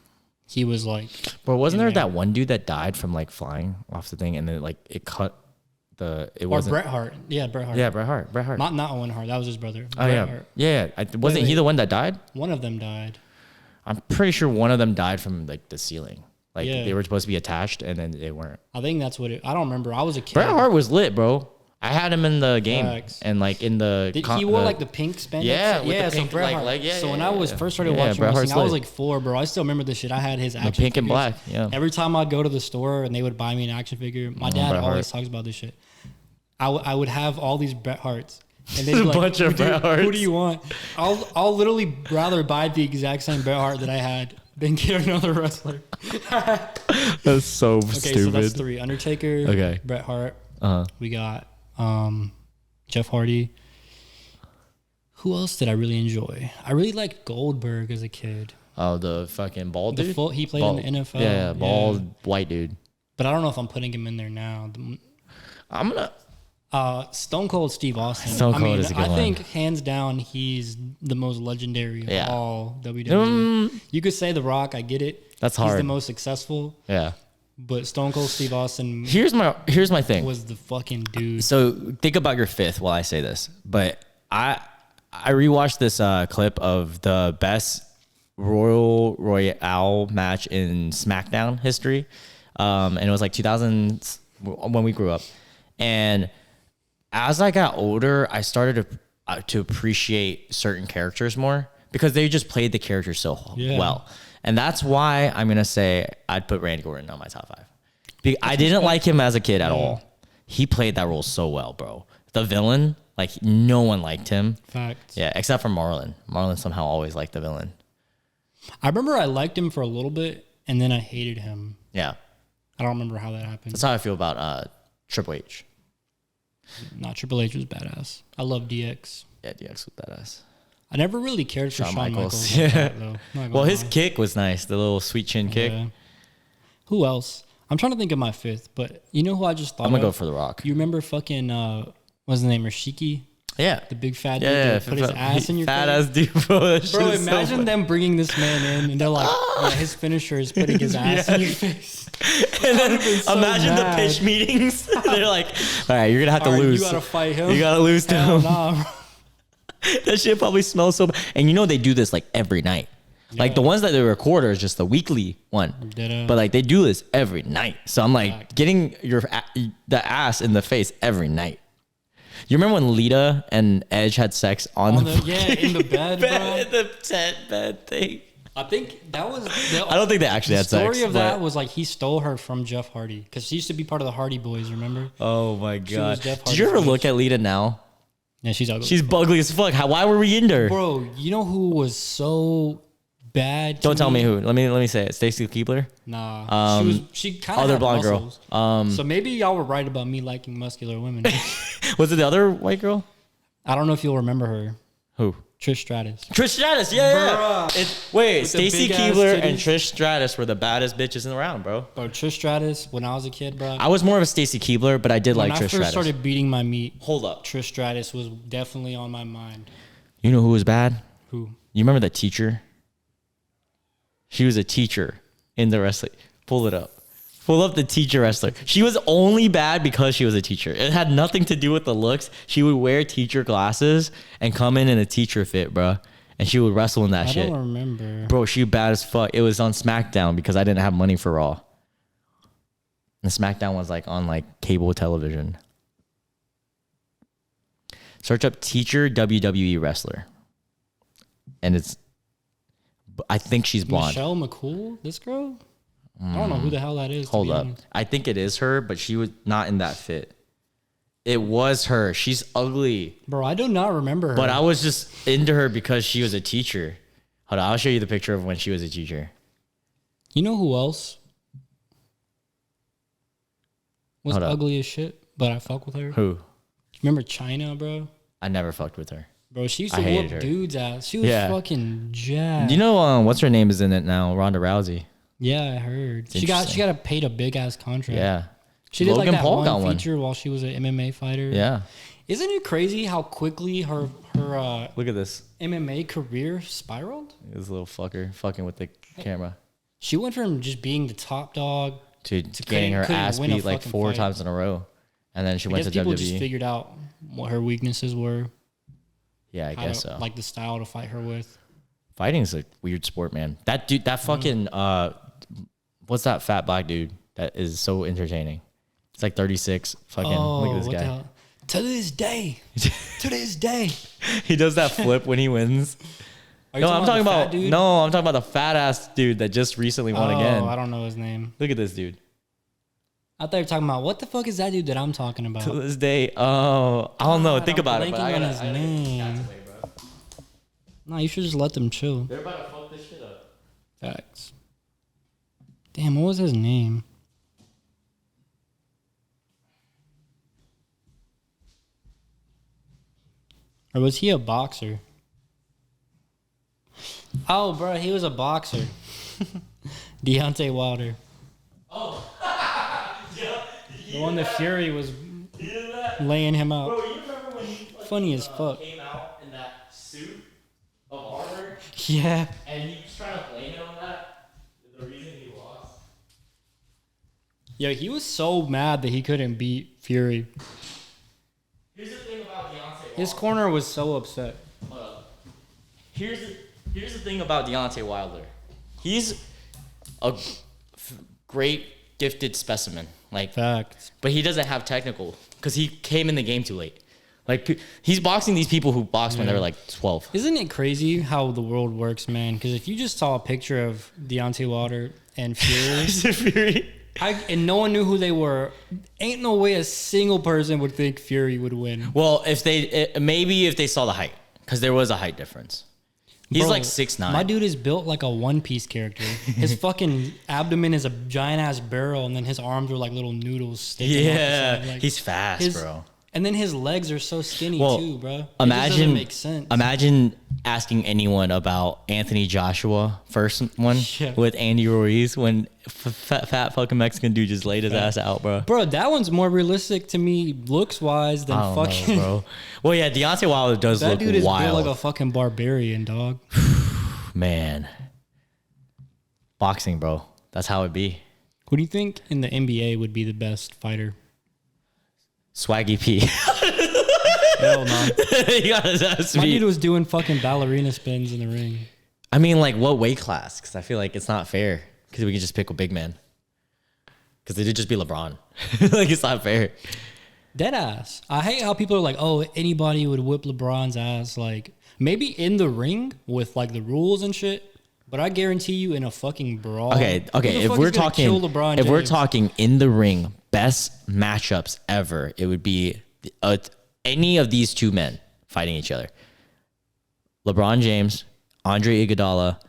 he was like... Bro, wasn't there that one dude that died from like flying off the thing and then like it cut the... It wasn't... Bret Hart. Yeah, Bret Hart. Yeah, Bret Hart. Not Owen Hart. That was his brother. Oh, yeah. Hart. Yeah. Wasn't he the one that died? One of them died. I'm pretty sure one of them died from like the ceiling. Like Yeah. they were supposed to be attached and then they weren't. I think that's what it... I don't remember. I was a kid. Bret Hart was lit, bro. I had him in the game. Facts. And like in the... He wore like the pink spandex? Yeah, with yeah, the pink, so Bret Hart. like, yeah, so yeah, when I was first started watching Bret wrestling, Hart's I was lit. like 4, bro. I still remember this shit. I had his action pink and figures. black, yeah. Every time I'd go to the store and they would buy me an action figure, my dad Bret always Hart. talks about this shit. I would have all these Bret Harts. And they'd be A like, bunch of Bret Harts. Who do you want? I'll literally rather buy the exact same Bret Hart that I had than get another wrestler. That's so Okay, stupid. so that's 3. Undertaker, Okay. Bret Hart. Uh-huh. We got Jeff Hardy. Who else did I really enjoy? I really liked Goldberg as a kid. Oh, the fucking bald dude? He played Bald. in the NFL. Yeah, bald white dude. But I don't know if I'm putting him in there now. I'm gonna... Stone Cold Steve Austin. Stone Cold is a good I one. think hands down he's the most legendary of all WWE. You could say The Rock, I get it. That's He's hard. the most successful. Yeah. But Stone Cold Steve Austin Here's my thing. was the fucking dude. So think about your 5th while I say this. But I rewatched this clip of the best Royale match in SmackDown history. And it was like 2000s when we grew up. And as I got older, I started to appreciate certain characters more because they just played the characters so well. And that's why I'm going to say I'd put Randy Orton on my top 5. I didn't like him as a kid at all. He played that role so well, bro. The villain, like no one liked him. Facts. Yeah, except for Marlon. Marlon somehow always liked the villain. I remember I liked him for a little bit and then I hated him. Yeah. I don't remember how that happened. That's how I feel about Triple H. Nah, Triple H was badass. I love DX. Yeah, DX was badass. I never really cared for Shawn Michaels. Yeah. Like that, though. Not gonna Well, his lie. kick was nice. The little sweet chin kick. Yeah. Who else? I'm trying to think of my 5th, but you know who I just thought I'm going to of? go for The Rock. You remember fucking, what's the name, Rashiki? Yeah. The big fat dude Yeah, that put his ass in your fat face? ass dude, bro. That shit Bro, is so imagine funny. them bringing this man in and they're like, yeah, his finisher is putting his ass in your face. And then so imagine mad. the pitch meetings. They're like, all right, you're going to have to All right, lose. you gotta fight him. You got to lose to Hell him. nah, bro. That shit probably smells so bad. And you know they do this like every night. Like the ones that they record are just the weekly one. But like they do this every night. So I'm like getting the ass in the face every night. You remember when Lita and Edge had sex on the in the bed, bed, bro. the tent bed thing? I think that was. I don't think they actually had sex. The story of that but- was like he stole her from Jeff Hardy because she used to be part of the Hardy Boys. Remember? Oh my was god! Jeff Did you ever Hardy's look at Lita now? Yeah, she's ugly. She's ugly as fuck. Why were we in her? Bro, you know who was so bad? Don't tell me who. Let me say it. Stacy Keibler. Nah, she kind of Other had blonde muscles. girl. So maybe y'all were right about me liking muscular women. Was it the other white girl? I don't know if you'll remember her. Who? Trish Stratus. Trish Stratus, yeah. Wait, With the Stacy big-ass Keibler and titties. Trish Stratus were the baddest bitches around, bro. Bro, Trish Stratus, when I was a kid, bro. I was more of a Stacy Keibler, but I did When like I Trish first Stratus. started beating my meat, Hold up. Trish Stratus was definitely on my mind. You know who was bad? Who? You remember that teacher? She was a teacher in the wrestling. Pull it up. Pull up the teacher wrestler. She was only bad because she was a teacher. It had nothing to do with the looks. She would wear teacher glasses and come in a teacher fit, bro. And she would wrestle in that I shit. don't remember. Bro, she bad as fuck. It was on SmackDown because I didn't have money for Raw. And SmackDown was like on like cable television. Search up teacher WWE wrestler. And I think she's blonde. Michelle McCool? This girl? I don't know who the hell that is. Hold up. I think it is her, but she was not in that fit. It was her. She's ugly. Bro, I do not remember her. But I was just into her because she was a teacher. Hold on, I'll show you the picture of when she was a teacher. You know who else was Hold up. ugly as shit, but I fuck with her? Who? Remember China, bro? I never fucked with her. Bro, she used I to hated whoop her. dudes' ass. She was Yeah. fucking jacked. You know what's her name is in it now? Ronda Rousey. Yeah, I heard. She interesting. got paid a big ass contract. Yeah. She did Logan like that Paul got one one. feature while she was an MMA fighter. Yeah. Isn't it crazy how quickly her Look at this. MMA career spiraled? This little fucker fucking with the camera. She went from just being the top dog. To getting her couldn't ass win a beat like fucking 4 fight. times in a row. And then she I went guess to people WWE. just figured out what her weaknesses were. Yeah, I how guess to- so. Like the style to fight her with. Fighting's a weird sport, man. That dude, that fucking what's that fat black dude that is so entertaining? It's like 36. Fucking look at this what the guy. hell? To this day. To this day. He does that flip when he wins. Are you No, I'm talking the fat about dude? no, I'm talking about the fat ass dude that just recently won again. I don't know his name. Look at this dude. I thought you were talking about what the fuck is that dude that I'm talking about? To this day, I don't know. God, Think I'm about it. But I blanking on gotta, his I gotta name. get his away, bro. No, you should just let them chill. They're about to fuck this shit up. Facts. Damn, what was his name? Or was he a boxer? Oh, bro, he was a boxer. Deontay Wilder. Oh, The one that Fury was laying him out. Bro, you remember when he Funny as fuck. came out in that suit of armor Yeah. and he was trying to blame it on that? The reason he lost. Yo, he was so mad that he couldn't beat Fury. Here's the thing about Deontay Wilder. His corner was so upset. Here's the thing about Deontay Wilder. He's a great gifted specimen. Like, Facts. but he doesn't have technical because he came in the game too late. Like he's boxing these people who boxed when they were like 12. Isn't it crazy how the world works, man? Because if you just saw a picture of Deontay Wilder and Fury, Fury. and no one knew who they were, ain't no way a single person would think Fury would win. Well, maybe if they saw the height, because there was a height difference. He's Bro, like 6'9". My dude is built like a One Piece character. His fucking abdomen is a giant ass barrel, and then his arms are like little noodles sticking out the Yeah, side. Like, he's fast, bro. And then his legs are so skinny Well, too, bro. It just Imagine, doesn't make sense. imagine asking anyone about Anthony Joshua first one Yeah. with Andy Ruiz when fat fucking Mexican dude just laid his ass out, bro. Bro, that one's more realistic to me looks wise than I don't fucking. know, bro. Well, yeah, Deontay Wilder does That look dude is wild, built like a fucking barbarian, dog. man. Boxing, bro. That's how it be. Who do you think in the NBA would be the best fighter? Swaggy P. Hell no. You gotta ask My me. dude was doing fucking ballerina spins in the ring. I mean, like, what weight class? Because I feel like it's not fair. Because we can just pick a big man. Because they did just be LeBron. Like, it's not fair. Dead ass. I hate how people are like, oh, anybody would whip LeBron's ass. Like, maybe in the ring with like the rules and shit. But I guarantee you, in a fucking brawl. Okay. who the If fuck we're is gonna kill talking, LeBron if we're James? talking in the ring, best matchups ever, it would be any of these two men fighting each other. LeBron James, Andre Iguodala,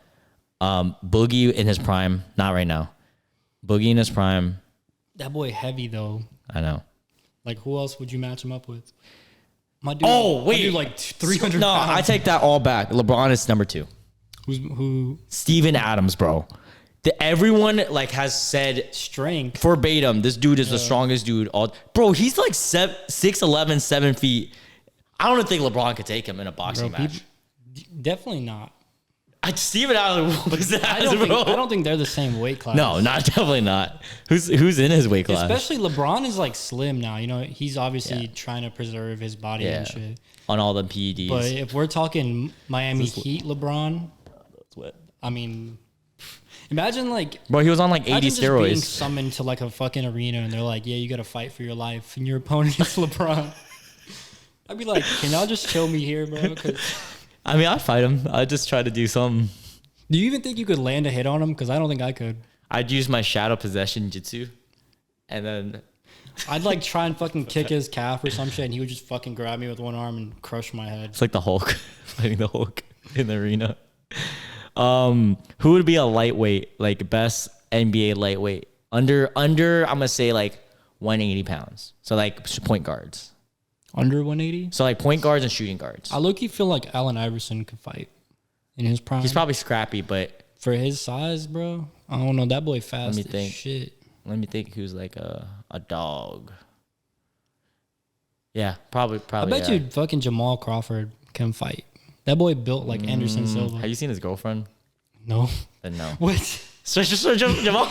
Boogie in his prime. Not right now. Boogie in his prime. That boy heavy though. I know. Like, who else would you match him up with? My dude. Oh, wait. My dude, like 300 No, pounds. I take that all back. LeBron is number 2. Who? Steven Adams, bro. Everyone like has said Strength. verbatim, this dude is the strongest dude. Bro, he's like 6'11", 7 feet. I don't think LeBron could take him in a boxing match. Definitely not. Steven Adams was that, I don't think they're the same weight class. No, definitely not. Who's in his weight class? Especially LeBron is like slim now. You know, he's obviously trying to preserve his body and shit. On all the PEDs. But if we're talking Miami Heat LeBron, That's what. I mean, imagine like, bro, he was on like 80 imagine just steroids. being summoned to like a fucking arena and they're like, yeah, you got to fight for your life, and your opponent is LeBron. I'd be like, can y'all just chill me here, bro? 'Cause I mean, I'd fight him. I'd just try to do something. do you even think you could land a hit on him? Because I don't think I could. I'd use my shadow possession jutsu, and then I'd like try and fucking kick his calf or some shit, and he would just fucking grab me with one arm and crush my head. it's like the Hulk fighting the Hulk in the arena. Who would be a lightweight, like best NBA lightweight? Under I'm gonna say like 180 pounds. So like point guards. Under 180? So like point guards and shooting guards. I low-key feel like Allen Iverson could fight in his prime. He's probably scrappy, but for his size, bro. I don't know. That boy fast me as think. shit. let me think who's like a dog. Yeah, probably. I bet you fucking Jamal Crawford can fight. That boy built like Anderson Silva. Have you seen his girlfriend? No. Then no. What? Search Jamal.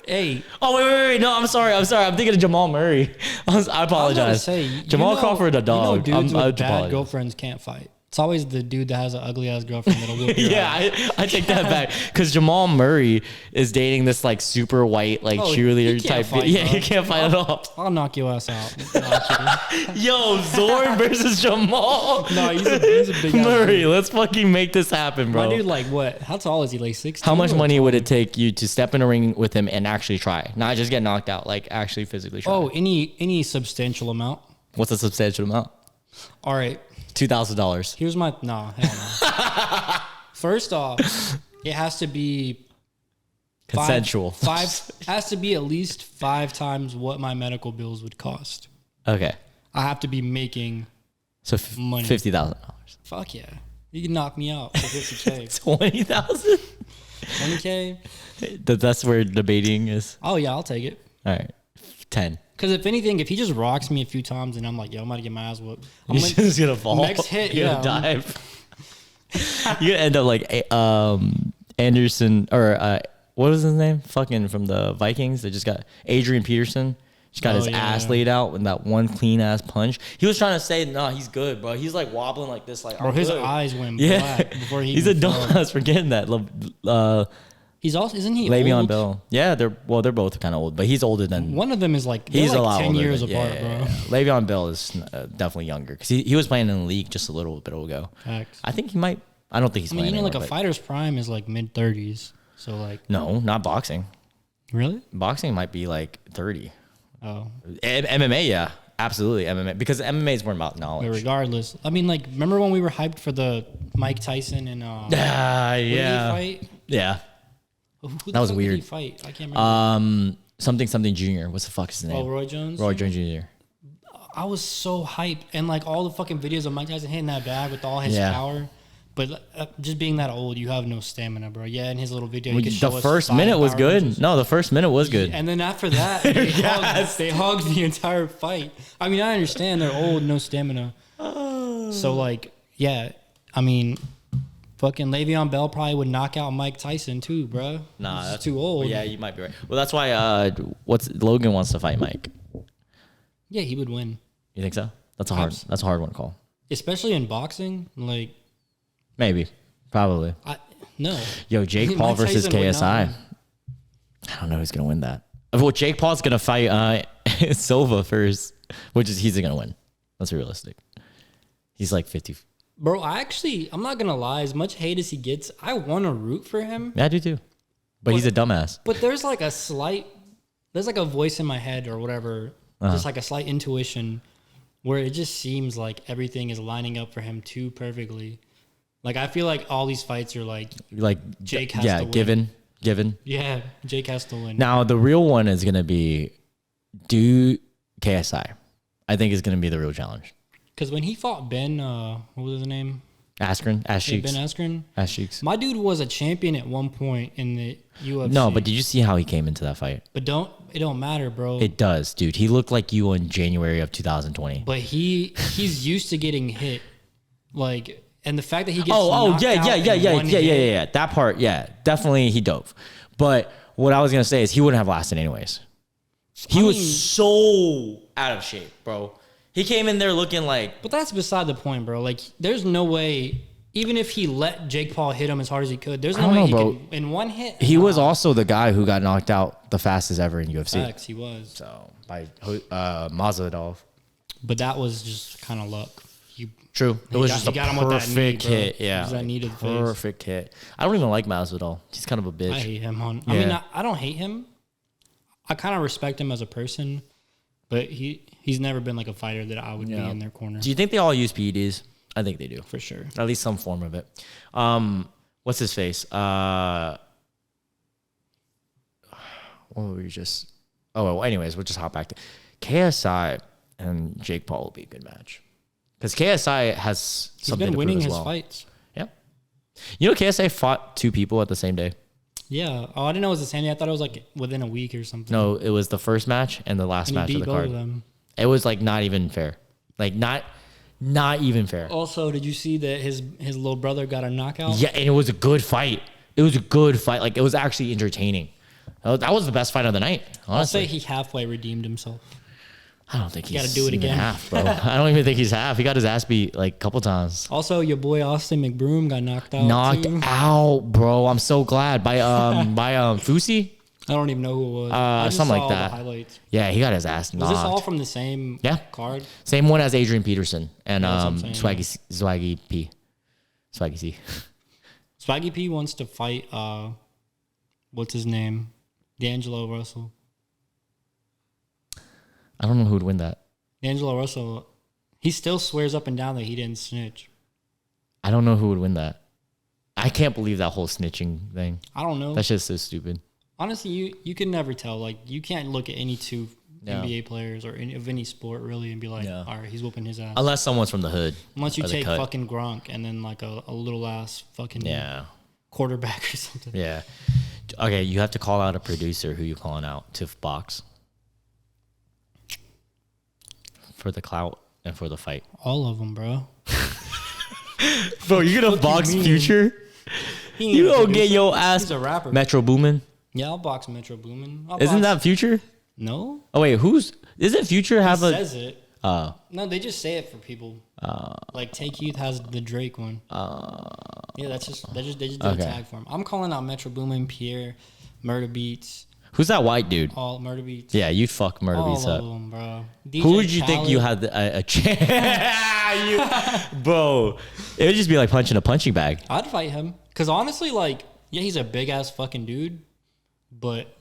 Hey. Oh wait. No, I'm sorry. I'm thinking of Jamal Murray. I apologize. Jamal Crawford, a dog. Dudes with bad girlfriends can't fight. It's always the dude that has an ugly ass girlfriend that'll whoop your ass. I take that back because Jamal Murray is dating this like super white like cheerleader type. He can't fight at all. I'll knock your ass out. No, Yo, Zoran versus Jamal. No, he's a big Murray. Let's fucking make this happen, bro. My dude, like what? How tall is he? Like 6'2"? How much money would it take you to step in a ring with him and actually try, not just get knocked out, like actually physically try? Oh, any substantial amount. What's a substantial amount? All right. $2,000. Here's my hell no. First off, it has to be Consensual. Has to be at least 5 times what my medical bills would cost. Okay. I have to be making money. $50,000. Fuck yeah. You can knock me out for 50K. 20,000. 20K. That's where debating is. Oh yeah, I'll take it. All right. 10. Because if anything, if he just rocks me a few times and I'm like, yo, I'm about to get my ass whooped. I'm You're just gonna fall. Next hit, You're yeah. gonna dive. You're gonna end up like Anderson or what was his name? Fucking from the Vikings. They just got Adrian Peterson. Just got his ass laid out with that one clean ass punch. He was trying to say, "No, he's good, bro." He's like wobbling like this, like. Bro, his eyes went black before he. He's a dumbass for getting that. He's also isn't he? Le'Veon old? Bell. Yeah, they're both kind of old, but he's older than. One of them is like He's like a lot 10 older years than, apart, yeah. bro. Le'Veon Bell is definitely younger because he was playing in the league just a little bit ago. Facts. I think he might. I don't think he's. Playing like anymore, a fighter's prime is like mid-30s. So like. No, not boxing. Really? Boxing might be like 30. Oh. MMA, yeah, absolutely MMA because MMA is more about knowledge. But regardless, I mean, like, remember when we were hyped for the Mike Tyson and yeah, fight? Yeah. Who That was fuck weird. Did he fight? I can't remember. Something Junior. What's the fuck is his name? Oh, Roy Jones. Roy Jones Jr. I was so hyped, and like all the fucking videos of Mike Tyson hitting that bag with all his power. But just being that old, you have no stamina, bro. Yeah, in his little video, he could show The us first 5 minute was power good. punches. No, the first minute was good. And then after that, they hugged the entire fight. I mean, I understand they're old, no stamina. So like, yeah, I mean, fucking Le'Veon Bell probably would knock out Mike Tyson too, bro. Nah, He's that's too old. Yeah, you might be right. Well, that's why. Logan wants to fight Mike? Yeah, he would win. You think so? That's a hard one to call. Especially in boxing, like Maybe, probably. no. Yo, Jake Paul Mike versus Tyson would KSI. not win. I don't know who's gonna win that. Well, Jake Paul's gonna fight Silva first, which is he's gonna win. That's realistic. He's like 50. Bro, I'm not gonna lie. As much hate as he gets, I want to root for him. Yeah, I do too. But he's a dumbass. But there's like a voice in my head or whatever, just like a slight intuition, where it just seems like everything is lining up for him too perfectly. Like I feel like all these fights are like Jake has to win. given. Yeah, Jake has to win. Now the real one is gonna be KSI. I think is gonna be the real challenge. Because when he fought Ben, what was his name? Askren, Ash Yeah, Cheeks. Ben Askren. Ash Cheeks. My dude was a champion at one point in the UFC. No, but did you see how he came into that fight? But it don't matter, bro. It does, dude. He looked like you in January of 2020. But he's used to getting hit, like, and the fact that he gets knocked yeah, out in one hit, yeah. That part, yeah, definitely he dove. But what I was gonna say is he wouldn't have lasted anyways. He was so out of shape, bro. He came in there looking like. But that's beside the point, bro. Like, there's no way. Even if he let Jake Paul hit him as hard as he could, there's no way he could in one hit. He was also the guy who got knocked out the fastest ever in UFC. Facts, he was. So by Mazadov. But that was just kind of luck. True. It was just a perfect knee, hit. Yeah. That needed perfect hit. I don't even like Masvidal. He's kind of a bitch. I hate him. I mean, I don't hate him. I kind of respect him as a person, but he's never been like a fighter that I would be in their corner. Do you think they all use PEDs? I think they do. For sure. At least some form of it. What's his face? What were we just... Oh, well, anyways, we'll just hop back to... KSI and Jake Paul will be a good match. Because KSI has something to prove as well. He's been winning his fights. Yeah. You know KSI fought 2 people at the same day? Yeah. Oh, I didn't know it was the same day. I thought it was like within a week or something. No, it was the first match and the last match of the card. It was like not even fair. Like not even fair. Also, did you see that his little brother got a knockout? Yeah, and it was a good fight. It was a good fight. Like, it was actually entertaining. That was the best fight of the night, honestly. I'll say he halfway redeemed himself. I don't think he's got to do it again, half, bro. I don't even think he's half. He got his ass beat like a couple times. Also, your boy Austin McBroom got knocked out. Bro. I'm so glad by Fusi. I don't even know who it was. I just something saw like that. The highlights. Yeah, he got his ass knocked. Was this all from the same card? Same one as Adrian Peterson and Swaggy P. Swaggy C. Swaggy P wants to fight. What's his name? D'Angelo Russell. I don't know who would win that. D'Angelo Russell, he still swears up and down that he didn't snitch. I don't know who would win that. I can't believe that whole snitching thing. I don't know. That's just so stupid. Honestly, you can never tell. Like, you can't look at any two NBA players or of any sport really and be like, all right, he's whooping his ass. Unless someone's from the hood. Unless you take fucking Gronk and then like a little ass fucking quarterback or something. Yeah. Okay, you have to call out a producer who you calling out to box. For the clout and for the fight. All of them, bro. Bro, you're gonna box Future? You gonna get your ass. He's a rapper. Metro Boomin? Yeah, I'll box Metro Boomin. Isn't that Future? No. Oh wait, isn't Future have he says it. No, they just say it for people. Like Take Youth has the Drake one. Yeah, they just do a tag for him. I'm calling out Metro Boomin, Pierre, Murder Beats. Who's that white dude? All Murder Beats. Yeah, you'd fuck Murder Beats up. All of them, bro. Who would you think you had a chance? Bro, it would just be like punching a punching bag. I'd fight him. Because honestly, like, yeah, he's a big ass fucking dude. But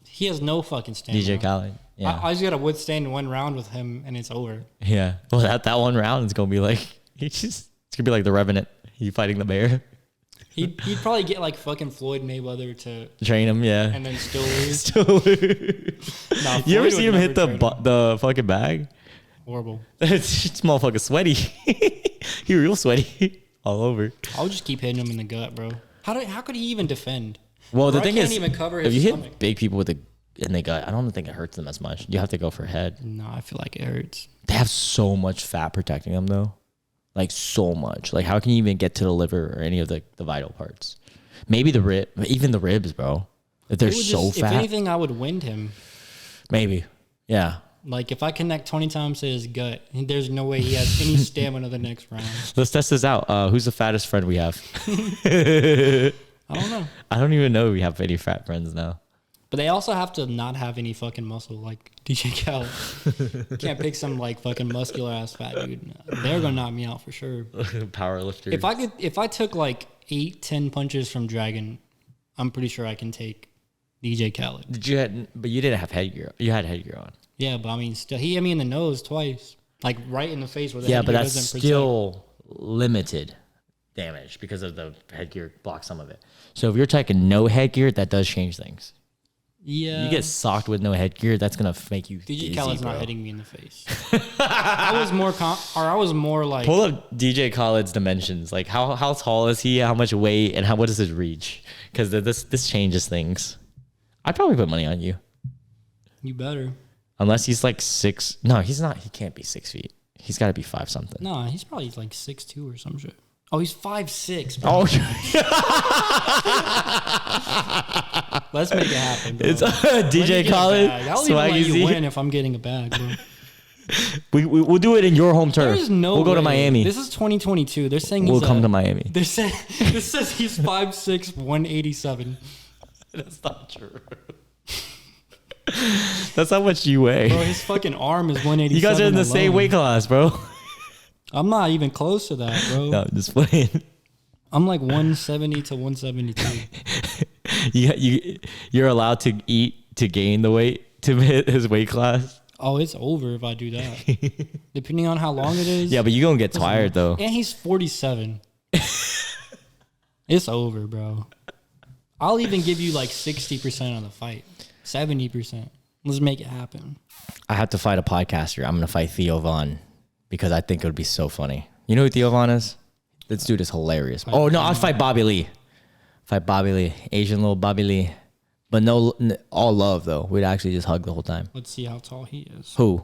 he has no fucking stand. DJ Khalid. Yeah. I just got to withstand one round with him and it's over. Yeah. Well, that one round is going to be like, it's going to be like the Revenant. He fighting the bear. He'd probably get like fucking Floyd Mayweather to train him, yeah, and then still lose. Nah, you ever see him hit the fucking bag? Horrible. It's motherfucking sweaty. He real sweaty all over. I'll just keep hitting him in the gut, bro. How could he even defend? Well, the thing is, even cover his if you stomach. hit big people in the gut, I don't think it hurts them as much. You have to go for head. No, I feel like it hurts. They have so much fat protecting them, though. Like, so much. Like, how can you even get to the liver or any of the vital parts? Maybe the rib, even the ribs, bro. If they're so fat. If anything, I would wind him. Maybe. Yeah. Like, if I connect 20 times to his gut, there's no way he has any stamina the next round. Let's test this out. Who's the fattest friend we have? I don't know. I don't even know if we have any fat friends now. But they also have to not have any fucking muscle, like DJ Khaled. Can't pick some like fucking muscular ass fat dude. They're gonna knock me out for sure. Power lifter. If I took like 8-10 punches from Dragon, I'm pretty sure I can take DJ Khaled. But you didn't have headgear. You had headgear on. Yeah, but I mean, still, he hit me in the nose twice, like right in the face where the headgear but that's still limited damage because of the headgear blocks some of it. So if you're taking no headgear, that does change things. Yeah. You get socked with no headgear, that's gonna make you DJ dizzy, Khaled's bro. not hitting me in the face. I was more like. Pull up DJ Khaled's dimensions. Like how tall is he? How much weight? And what is his reach? Because this changes things. I'd probably put money on you. You better. Unless he's like 6. No, he's not. He can't be 6 feet. He's got to be 5 something. No, he's probably like 6'2" or some shit. Oh, he's 5'6". Oh, Let's make it happen, bro. it's DJ Khaled. I'll even let you win if I'm getting a bag, bro. We'll do it in your home turf. There's no we'll go to way. Miami. This is 2022. They're saying We'll come to Miami. This says he's 5'6", 187. That's not true. That's how much you weigh. Bro, his fucking arm is 187. You guys are in the same weight class, bro. I'm not even close to that, bro. No, I'm just playing. I'm like 170 to 172. You're allowed to eat to gain the weight to hit his weight class. Oh, it's over if I do that. Depending on how long it is. Yeah, but you're gonna get tired though. And he's 47. It's over, bro. I'll even give you like 60% of the fight. 70%. Let's make it happen. I have to fight a podcaster. I'm gonna fight Theo Von because I think it would be so funny. You know who Theo Von is? This dude is hilarious. Oh no, I'd fight Bobby Lee. Asian little Bobby Lee. But no, all love though. We'd actually just hug the whole time. Let's see how tall he is. Who?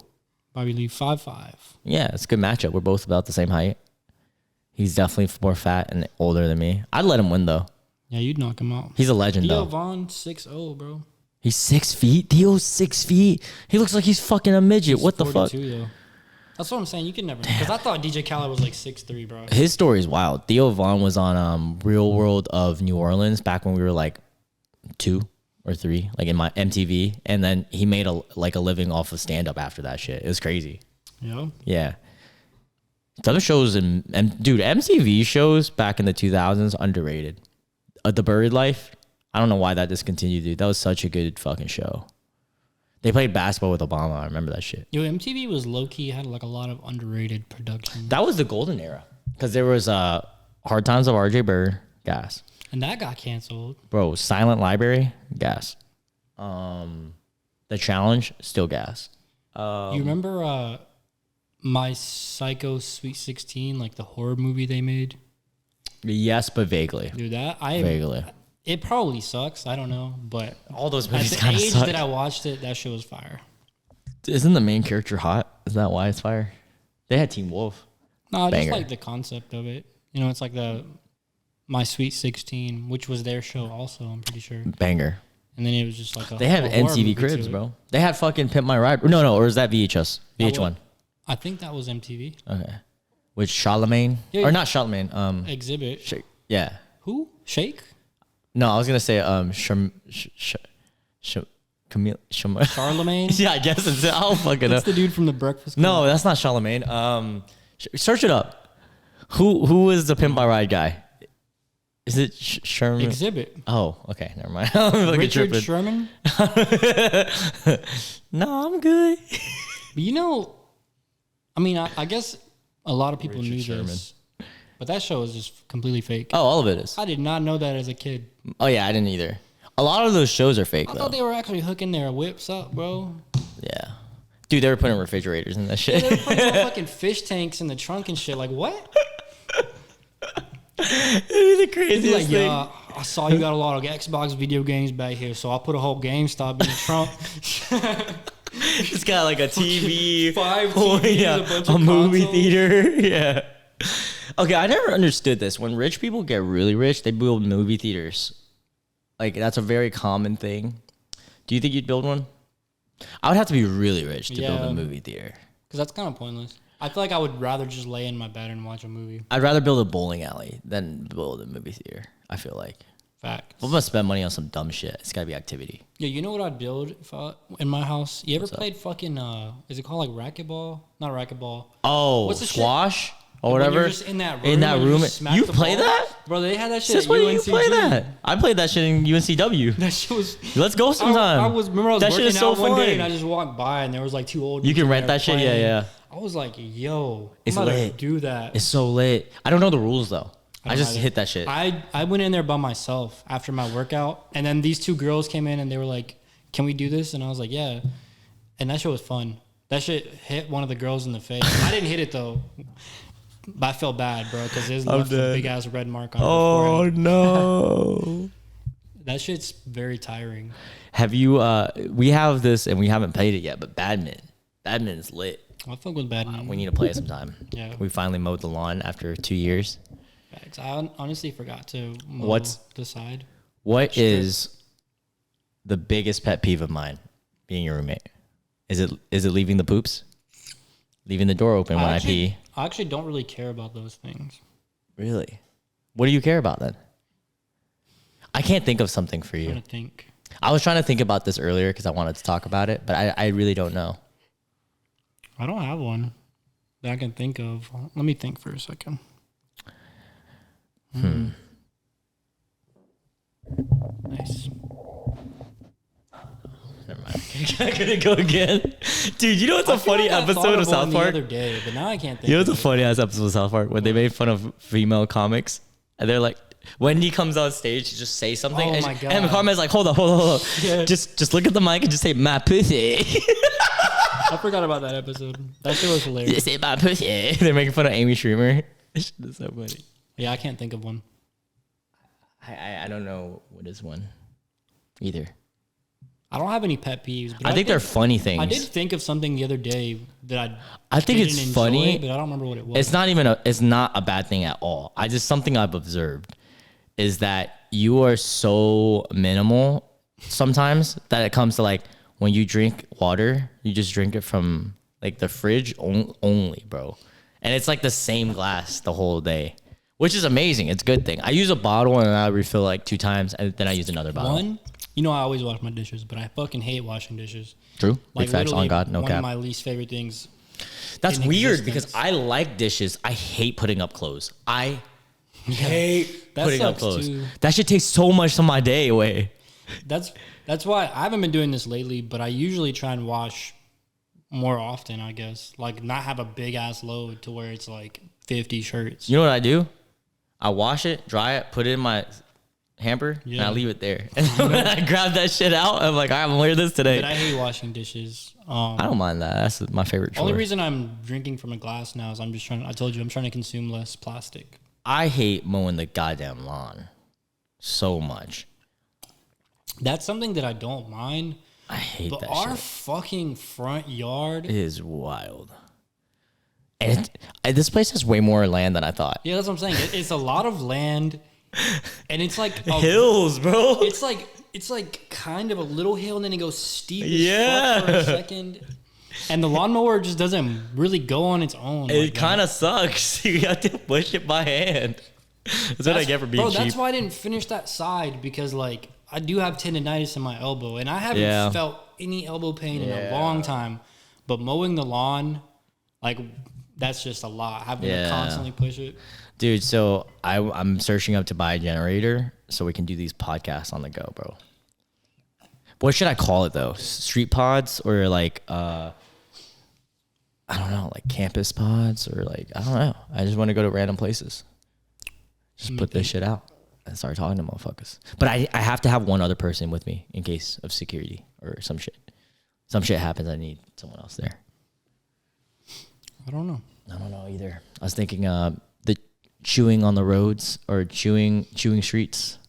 Bobby Lee, 5'5". Yeah, it's a good matchup. We're both about the same height. He's definitely more fat and older than me. I'd let him win though. Yeah, you'd knock him out. He's a legend Theo though. Von, 6'0", bro. He's 6 feet. Theo's 6 feet. He looks like he's fucking a midget. What the fuck? Though. That's what I'm saying. You can never, because I thought DJ Khaled was like 6'3", bro. His story is wild. Theo Von was on Real World of New Orleans back when we were like 2 or 3, like in my MTV, and then he made a living off of stand up after that shit. It was crazy. Yeah. Yeah. Other shows dude, MTV shows back in the 2000s underrated. The Buried Life. I don't know why that discontinued, dude. That was such a good fucking show. They played basketball with Obama. I remember that shit. Yo, MTV was low key, had like a lot of underrated production. That was the golden era because there was Hard Times of RJ Bird, gas. And that got canceled. Bro, Silent Library, gas. The Challenge, still gas. You remember My Psycho Sweet 16, like the horror movie they made? Yes, but vaguely. Dude, Vaguely. It probably sucks. I don't know, but All those at movies the kind of age suck. that I watched it, that shit was fire. Isn't the main character hot? Is that why it's fire? They had Teen Wolf. No, Banger. just like the concept of it. You know, it's like the My Sweet 16, which was their show also, I'm pretty sure. Banger. And then it was just like They had a horror movie MTV Cribs, to it. bro. They had fucking Pimp My Ride. No, or is that VHS? VH1. I think that was MTV. Okay. With Charlemagne. Yeah. Or not Charlemagne. Exhibit. Yeah. Who? Shake? No, I was going to say Camille. Charlemagne? Yeah, I guess it's. I'll fucking That's know. the dude from the Breakfast Club. No, that's not Charlemagne. Search it up. Who was the Pimp My Ride guy? Is it Sherman? Exhibit. Oh, okay, never mind. I'm Richard tripping. Sherman? No, I'm good. But you know, I mean, I guess a lot of people knew Sherman. this, but that show is just completely fake. Oh, all of it is. I did not know that as a kid. Oh yeah, I didn't either. A lot of those shows are fake I though. thought they were actually hooking their whips up, bro. Yeah, dude, they were putting refrigerators in that They were shit. putting little fucking fish tanks in the trunk and shit. Like what? It'd be the They'd be craziest like, thing. yeah, I saw you got a lot of Xbox video games back here, so I put a whole GameStop in the trunk. It's got like a TV, 5 TVs, a bunch of movie consoles. theater. Yeah. Okay, I never understood this. When rich people get really rich, they build movie theaters. Like that's a very common thing. Do you think you'd build one? I would have to be really rich to build Yeah. a movie theater. Because that's kind of pointless. I feel like I would rather just lay in my bed and watch a movie. I'd rather build a bowling alley than build a movie theater. I feel like Facts. if I'm gonna spend money on some dumb shit, it's gotta be activity. Yeah, you know what I'd build if in my house? You ever played fucking, is it called like racquetball? Not racquetball. Oh, What's the shit? squash or When whatever. you're just in that room. In that and you room, just smack you the play ball. that? Bro, they had that shit Since at when do you UNCG. play that? I played that shit in UNCW. That shit was... Let's go sometime. I was working that shit is so out one day fun. and I just walked by and there was like 2 old You dudes can in rent there that shit? playing. Yeah. I was like, yo, It's I'm about lit. to do that. It's so lit. I don't know the rules though. I don't just either. hit that shit. I went in there by myself after my workout, and then these 2 girls came in and they were like, can we do this? And I was like, yeah. And that shit was fun. That shit hit one of the girls in the face. I didn't hit it though. But I felt bad, bro, because there's left a big ass red mark on her forehead. No. That shit's very tiring. Have you, we have this and we haven't played it yet, but badminton's lit. I fuck with badminton. We need to play it sometime. Yeah. We finally mowed the lawn after 2 years. Facts. I honestly forgot to mow the side. What is the biggest pet peeve of mine being your roommate? Is it leaving the poops? Leaving the door open when I pee? I actually don't really care about those things. Really? What do you care about then? I can't think of something for you. I'm trying to think. I was trying to think about this earlier because I wanted to talk about it, but I really don't know. I don't have one that I can think of. Let me think for a second. Nice. Never mind. I'm gonna go again. Dude, you know what's a funny episode of South Park? The other day, but now I can't think. You know what's a funny ass episode of South Park when they made fun of female comics? And they're like, Wendy comes on stage to just say something. Oh my God. And Carmen's like, hold on. Yeah. Just look at the mic and just say, my pussy. I forgot about that episode. That shit was hilarious. Just say, my pussy. They're making fun of Amy Schumer. This shit is so funny. Yeah, I can't think of one. I don't know what is one either. I don't have any pet peeves. But I think they're funny things. I did think of something the other day that I think didn't it's enjoy, funny, but I don't remember what it was. it's not a bad thing at all. Something I've observed is that you are so minimal sometimes that it comes to like when you drink water, you just drink it from like the fridge only, bro. And it's like the same glass the whole day, which is amazing. It's a good thing. I use a bottle and I refill like 2 times and then I use another bottle. You know, I always wash my dishes, but I fucking hate washing dishes. True. Like, big facts on God, no one cap. of my least favorite things. That's weird because I like dishes. I hate putting up clothes. I hate putting up clothes. Too. That shit takes so much of my day away. That's why I haven't been doing this lately, but I usually try and wash more often, I guess. Like, not have a big ass load to where it's like 50 shirts. You know what I do? I wash it, dry it, put it in my hamper, and I leave it there. And when I grab that shit out, I'm like, all right, I'm gonna wear this today. But I hate washing dishes. I don't mind that. That's my favorite chore. Only reason I'm drinking from a glass now is I'm trying to consume less plastic. I hate mowing the goddamn lawn so much. That's something that I don't mind. I hate that shit. But our fucking front yard is wild. And this place has way more land than I thought. Yeah, that's what I'm saying. It's a lot of land. And it's like hills, bro. It's like kind of a little hill, and then it goes steep as fuck for a second. And the lawnmower just doesn't really go on its own. It kind of sucks. You have to push it by hand. That's what I get for being cheap. That's why I didn't finish that side, because like I do have tendonitis in my elbow, and I haven't felt any elbow pain in a long time. But mowing the lawn, like, that's just a lot. Having to constantly push it. Dude, so I'm searching up to buy a generator so we can do these podcasts on the go, bro. What should I call it though? Street pods or like I don't know, like campus pods or like I don't know. I just want to go to random places. Just put this shit out and start talking to motherfuckers. But I have to have one other person with me in case of security or some shit. Some shit happens, I need someone else there. I don't know either. I was thinking the chewing on the roads or chewing streets,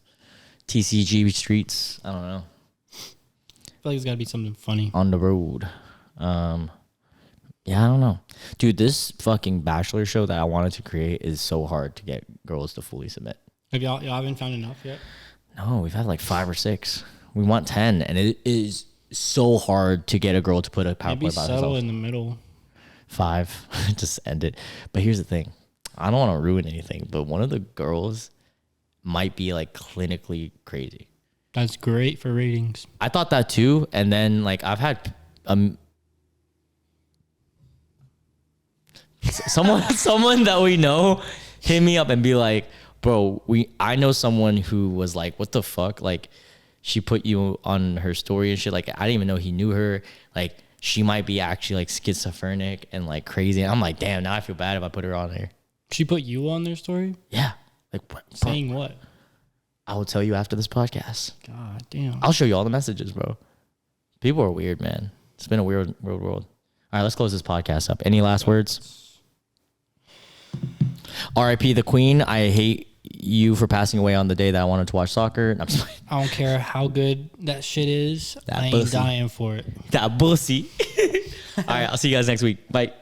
TCG streets. I don't know. I feel like it's got to be something funny on the road. Yeah, I don't know, dude. This fucking Bachelor show that I wanted to create is so hard to get girls to fully submit. Have y'all haven't found enough yet? No, we've had like 5 or 6. We want 10, and it is so hard to get a girl to put a PowerPoint Maybe about settle herself. in the middle. 5, just end it. But here's the thing. I don't want to ruin anything, but one of the girls might be like clinically crazy. That's great for ratings. I thought that too. And then like I've had someone that we know hit me up and be like, bro, I know someone who was like, what the fuck? Like she put you on her story and shit. Like I didn't even know he knew her. Like she might be actually like schizophrenic and like crazy. And I'm like, damn, now I feel bad if I put her on there. She put you on their story? Yeah. Like saying what? I will tell you after this podcast. God damn. I'll show you all the messages, bro. People are weird, man. It's been a weird world. All right, let's close this podcast up. Any last words? R.I.P. the Queen. I hate you for passing away on the day that I wanted to watch soccer. I'm just I don't care how good that shit is. I ain't dying for it. That pussy. All right, I'll see you guys next week. Bye.